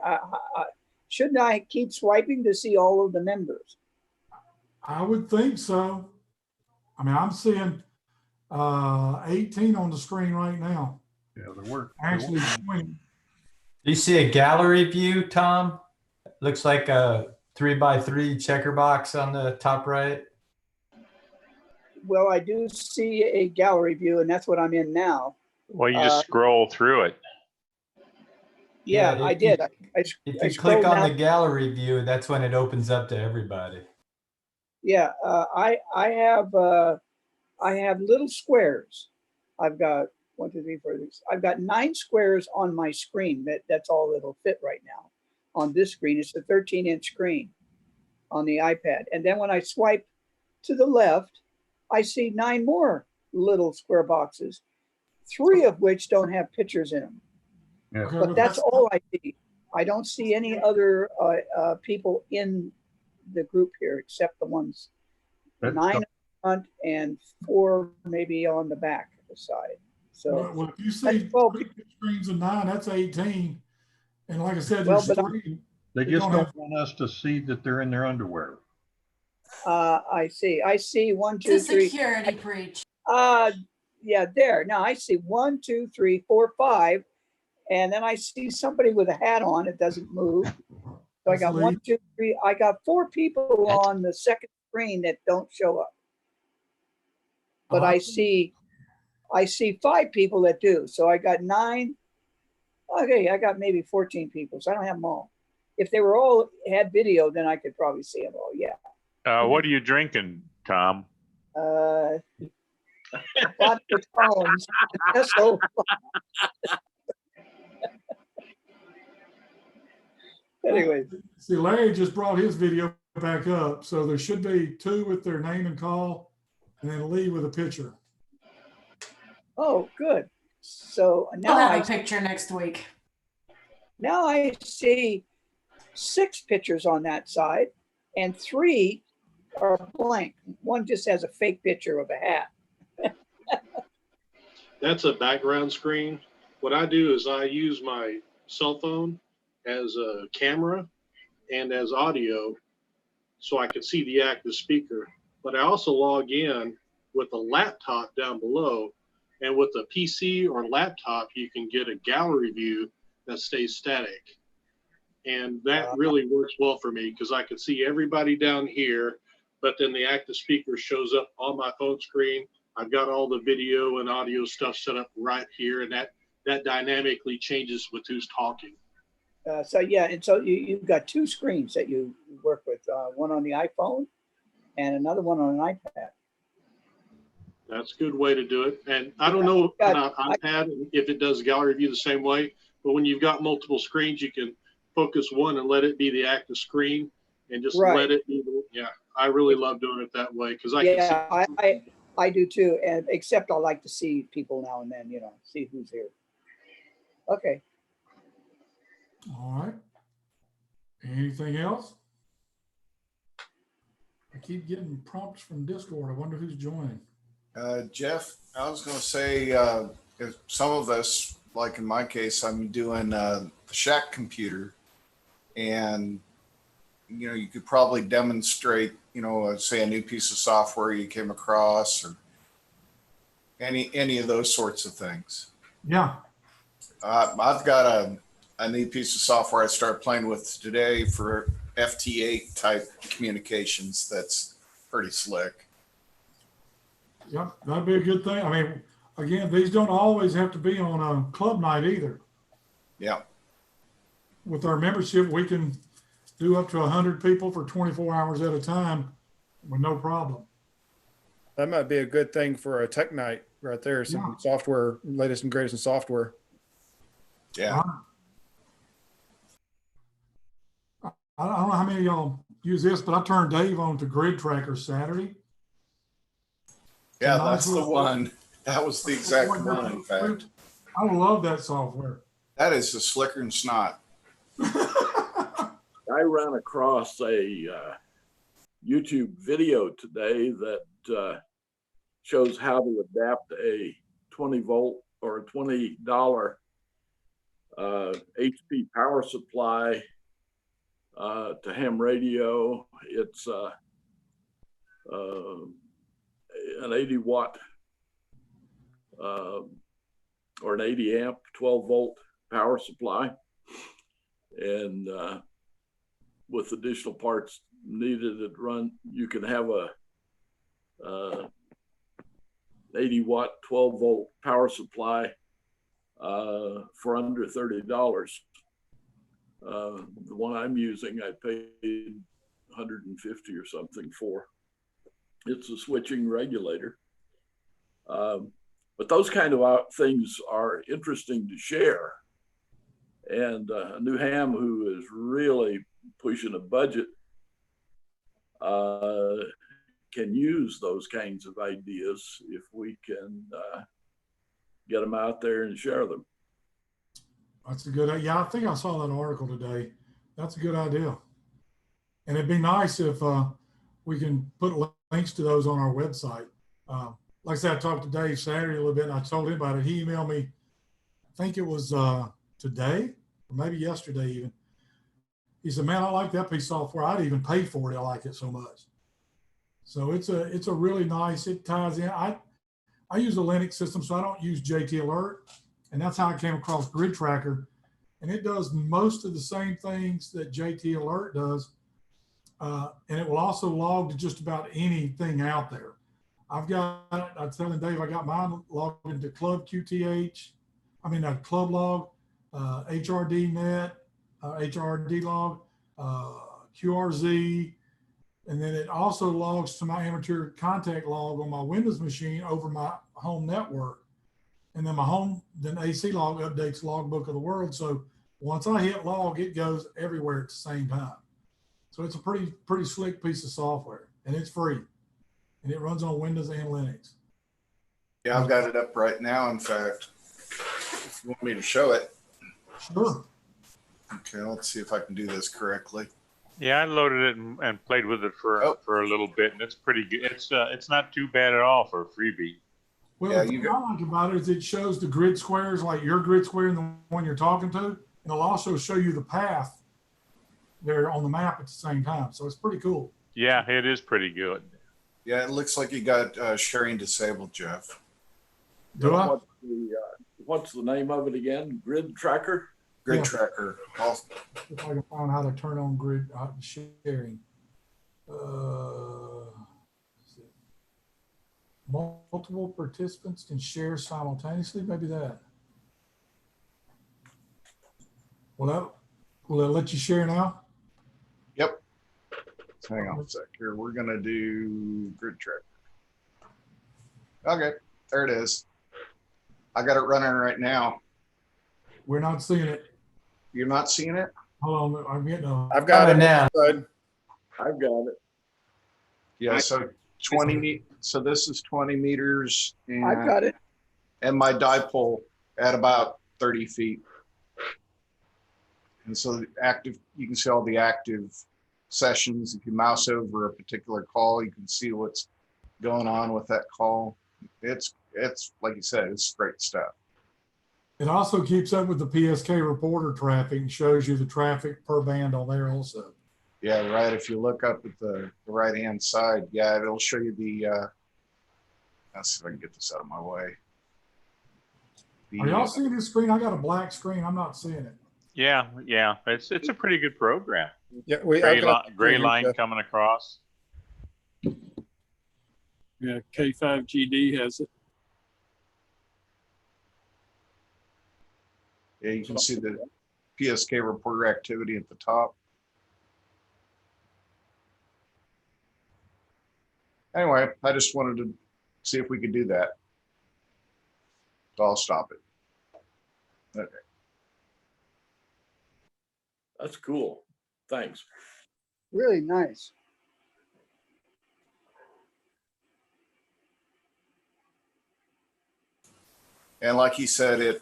shouldn't I keep swiping to see all of the members? I would think so. I mean, I'm seeing 18 on the screen right now. Yeah, there weren't. Actually, 20. Do you see a gallery view, Tom? Looks like a 3x3 checker box on the top right. Well, I do see a gallery view, and that's what I'm in now. Well, you just scroll through it. Yeah, I did. If you click on the gallery view, that's when it opens up to everybody. Yeah, I have little squares. I've got 1, 2, 3, 4. I've got 9 squares on my screen. That's all it'll fit right now. On this screen, it's a 13-inch screen on the iPad. And then when I swipe to the left, I see 9 more little square boxes, 3 of which don't have pictures in them. Yeah. But that's all I see. I don't see any other people in the group here except the ones 9 in front and 4 maybe on the back of the side. So well, if you see 3 screens of 9, that's 18. And like I said, there's 3. They just don't want us to see that they're in their underwear. I see. I see 1, 2, 3. Security breach. Yeah, there. Now I see 1, 2, 3, 4, 5. And then I see somebody with a hat on. It doesn't move. So I got 1, 2, 3. I got 4 people on the second screen that don't show up. But I see 5 people that do. So I got 9. Okay, I got maybe 14 people. So I don't have them all. If they were all had video, then I could probably see them all. Yeah. What are you drinking, Tom? Vodka Tones. So, anyway. See, Larry just brought his video back up. So there should be 2 with their name and call, and then Lee with a picture. Oh, good. So now I'll have a picture next week. Now I see 6 pictures on that side, and 3 are blank. 1 just has a fake picture of a hat. That's a background screen. What I do is I use my cell phone as a camera and as audio so I can see the active speaker. But I also log in with a laptop down below, and with a PC or laptop, you can get a gallery view that stays static. And that really works well for me because I can see everybody down here, but then the active speaker shows up on my phone screen. I've got all the video and audio stuff set up right here, and that dynamically changes with who's talking. So yeah, and so you've got 2 screens that you work with, one on the iPhone and another one on an iPad. That's a good way to do it. And I don't know on an iPad if it does gallery view the same way, but when you've got multiple screens, you can focus one and let it be the active screen and just let it be. Yeah, I really love doing it that way because I do too, and except I like to see people now and then, see who's here. Okay. All right. Anything else? I keep getting prompts from Discord. I wonder who's joining. Jeff, I was going to say, if some of us, like in my case, I'm doing the Shack computer, and you could probably demonstrate, say a new piece of software you came across, or any of those sorts of things. Yeah. I've got a new piece of software I started playing with today for FT8 type communications. That's pretty slick. Yep, that'd be a good thing. I mean, again, these don't always have to be on a club night either. Yeah. With our membership, we can do up to 100 people for 24 hours at a time with no problem. That might be a good thing for a tech night right there. Some software, latest and greatest in software. Yeah. I don't know how many of y'all use this, but I turned Dave on to Grid Tracker Saturday. Yeah, that's the one. That was the exact one, in fact. I love that software. That is the slicker than snot. I ran across a YouTube video today that shows how to adapt a 20 volt or a $20 HP power supply to ham radio. It's an 80 watt or an 80 amp 12 volt power supply, and with additional parts needed to run, you can have a 80 watt 12 volt power supply for under $30. The one I'm using, I paid $150 or something for. It's a switching regulator. But those kind of things are interesting to share. And New Ham, who is really pushing a budget, can use those kinds of ideas if we can get them out there and share them. That's a good, yeah, I think I saw that article today. That's a good idea. And it'd be nice if we can put links to those on our website. Like I said, I talked to Dave Saturday a little bit, and I told him about it. He emailed me, I think it was today, or maybe yesterday even. He said, man, I like that piece of software. I'd even pay for it. I like it so much. So it's a really nice, it ties in. I use a Linux system, so I don't use JT Alert. And that's how I came across Grid Tracker. And it does most of the same things that JT Alert does. And it will also log to just about anything out there. I'm telling Dave, I got mine logged into Club QTH. I mean, Club Log, HRD Net, HRD Log, QRZ. And then it also logs to my amateur contact log on my Windows machine over my home network. And then then AC log updates logbook of the world. So once I hit log, it goes everywhere at the same time. So it's a pretty slick piece of software, and it's free. And it runs on Windows and Linux. Yeah, I've got it up right now, in fact. If you want me to show it. Sure. Okay, let's see if I can do this correctly. Yeah, I loaded it and played with it for a little bit, and it's pretty good. It's not too bad at all for a freebie. Well, what I like about it is it shows the grid squares, like your grid square and the one you're talking to, and it'll also show you the path there on the map at the same time. So it's pretty cool. Yeah, it is pretty good. Yeah, it looks like you got sharing disabled, Jeff. Do I? What's the name of it again? Grid Tracker? Grid Tracker. If I can find how to turn on grid sharing. Multiple participants can share simultaneously. Maybe that. Will it let you share now? Yep. Hang on a sec here. We're going to do Grid Tracker. Okay, there it is. I got it running right now. We're not seeing it. You're not seeing it? Hold on, I'm getting I've got it now. I've got it. Yeah, so 20, so this is 20 meters. And, I've got it. And my dipole at about 30 feet. And so you can see all the active sessions. If you mouse over a particular call, you can see what's going on with that call. It's like you said, it's great stuff. It also keeps up with the PSK reporter traffic and shows you the traffic per band on there also. Yeah, right. If you look up at the right-hand side, yeah, it'll show you the, let's see if I can get this out of my way. Are y'all seeing this screen? I got a black screen. I'm not seeing it. Yeah. It's a pretty good program. Yeah, gray line coming across. Yeah, K5GD has it. Yeah, you can see the PSK reporter activity at the top. Anyway, I just wanted to see if we could do that. So I'll stop it. Okay. That's cool. Thanks. Really nice. And like he said, it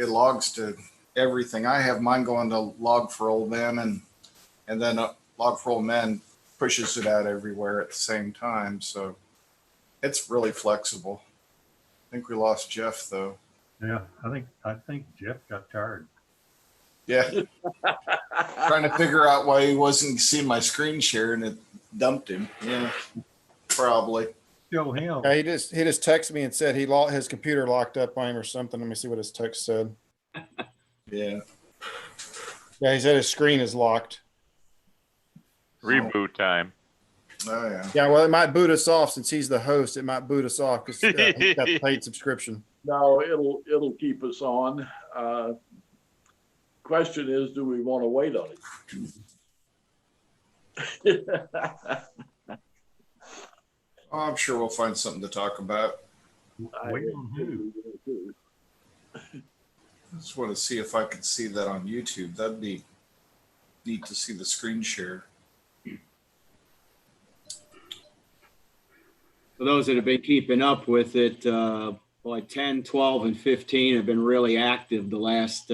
logs to everything. I have mine going to Log for Old Men, and then Log for Old Men pushes it out everywhere at the same time. So It's really flexible. I think we lost Jeff though. Yeah, I think Jeff got tired. Yeah. Trying to figure out why he wasn't seeing my screen share and it dumped him. Yeah, probably. Show him. Yeah, he just texted me and said his computer locked up on him or something. Let me see what his text said. Yeah. Yeah, he said his screen is locked. Reboot time. Oh yeah. Yeah, well, it might boot us off since he's the host. It might boot us off because he's got the paid subscription. No, it'll keep us on. Question is, do we want to wait on it? Oh, I'm sure we'll find something to talk about. Wait on who? I just want to see if I can see that on YouTube. That'd be neat to see the screen share. For those that have been keeping up with it, boy, 10, 12, and 15 have been really active the last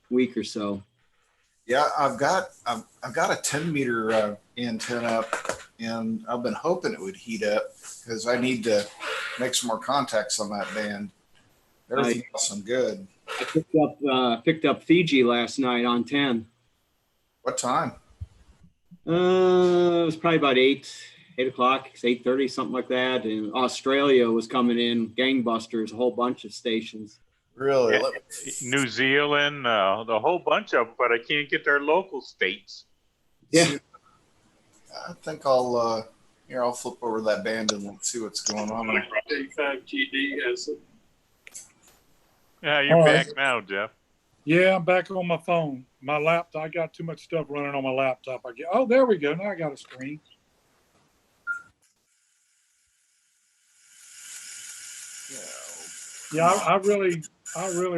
week or so. Yeah, I've got a 10-meter antenna up, and I've been hoping it would heat up because I need to make some more contacts on that band. Everything else I'm good. I picked up Fiji last night on 10. What time? It was probably about 8 o'clock, 8:30, something like that. And Australia was coming in gangbusters, a whole bunch of stations. Really? Yeah, New Zealand, the whole bunch of them, but I can't get their local states. Yeah. I think I'll flip over that band and see what's going on. K5GD has it. Yeah, you're All back right. now, Jeff. Yeah, I'm back on my phone. My laptop, I got too much stuff running on my laptop. Oh, there we go. Now I got a screen. Yeah, I really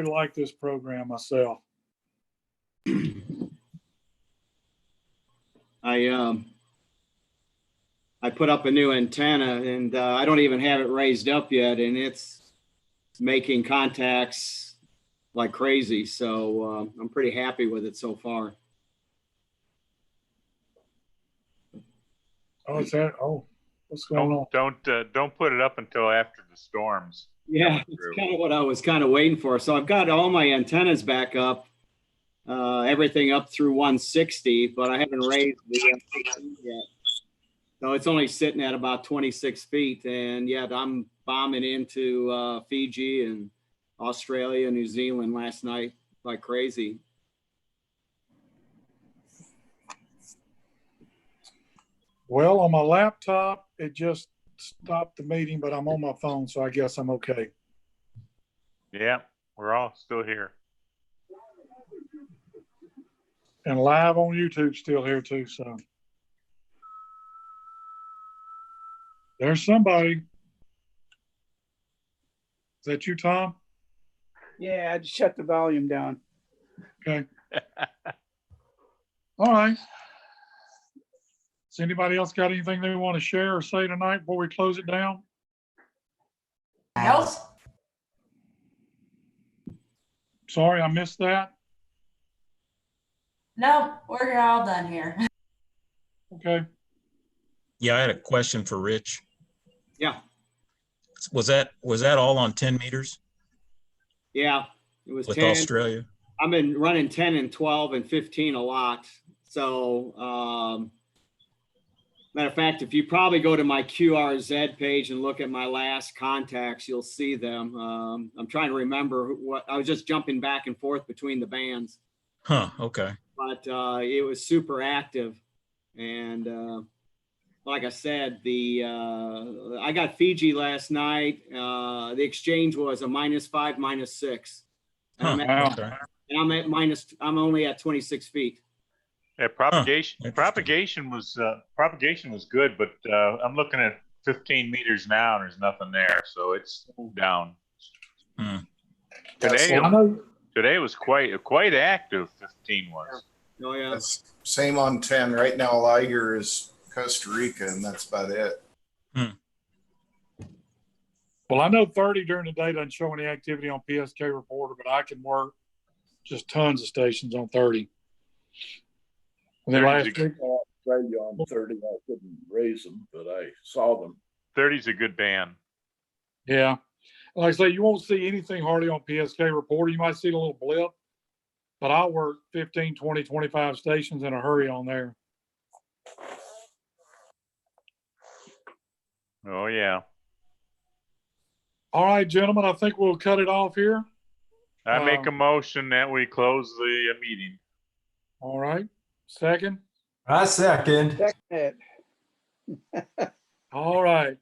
like this program myself. I put up a new antenna, and I don't even have it raised up yet, and it's making contacts like crazy. So I'm pretty happy with it so far. Oh, is that? Oh, what's going on? Don't put it up until after the storms. Yeah, it's kind of what I was kind of waiting for. So I've got all my antennas back up, everything up through 160, but I haven't raised the yet. So it's only sitting at about 26 feet. And yet I'm bombing into Fiji and Australia, New Zealand last night like crazy. Well, on my laptop, it just stopped the meeting, but I'm on my phone, so I guess I'm okay. Yeah, we're all still here. And live on YouTube still here too, so. There's somebody. Is that you, Tom? Yeah, I just shut the volume down. Okay. All right. Has anybody else got anything they want to share or say tonight before we close it down? Else? Sorry, I missed that. No, we're all done here. Okay. Yeah, I had a question for Rich. Yeah. Was that all on 10 meters Yeah, it was with 10. Australia? I've been running 10 and 12 and 15 a lot. So, matter of fact, if you probably go to my QRZ page and look at my last contacts, you'll see them. I'm trying to remember what I was just jumping back and forth between the bands. Huh. Okay. But it was super active. And like I said, I got Fiji last night. The exchange was a -5, -6. And Huh. I'm only at 26 feet. Yeah, propagation was good, but I'm looking at 15 meters now, and there's nothing there, so it's down. Today was quite active. 15 was. Oh yeah. That's same on 10. Right now, all I hear is Costa Rica, and that's about it. Well, I know 30 during the day doesn't show any activity on PSK Reporter, but I can work just tons of stations on 30. And then last week, Australia on 30, I couldn't raise them, but I saw them. 30's a good band. Yeah. Like I say, you won't see anything hardly on PSK Reporter. You might see a little blip, but I'll work 15, 20, 25 stations in a hurry on there. Oh, yeah. All right, gentlemen, I think we'll cut it off here. I make a motion that we close the meeting. All right. Second? I second. Second. All right.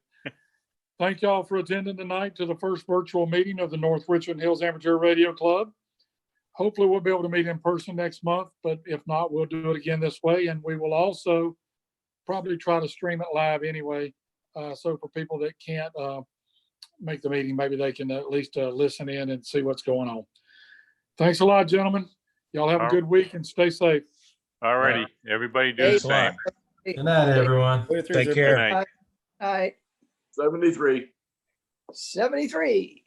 Thank y'all for attending tonight to the first virtual meeting of the North Richland Hills Amateur Radio Club. Hopefully we'll be able to meet in person next month, but if not, we'll do it again this way. And we will also probably try to stream it live anyway. So for people that can't make the meeting, maybe they can at least listen in and see what's going on. Thanks a lot, gentlemen. Y'all have a good week and stay safe. All righty. Everybody do the same. Good night, everyone. Take care. Good night. All right. 73. 73.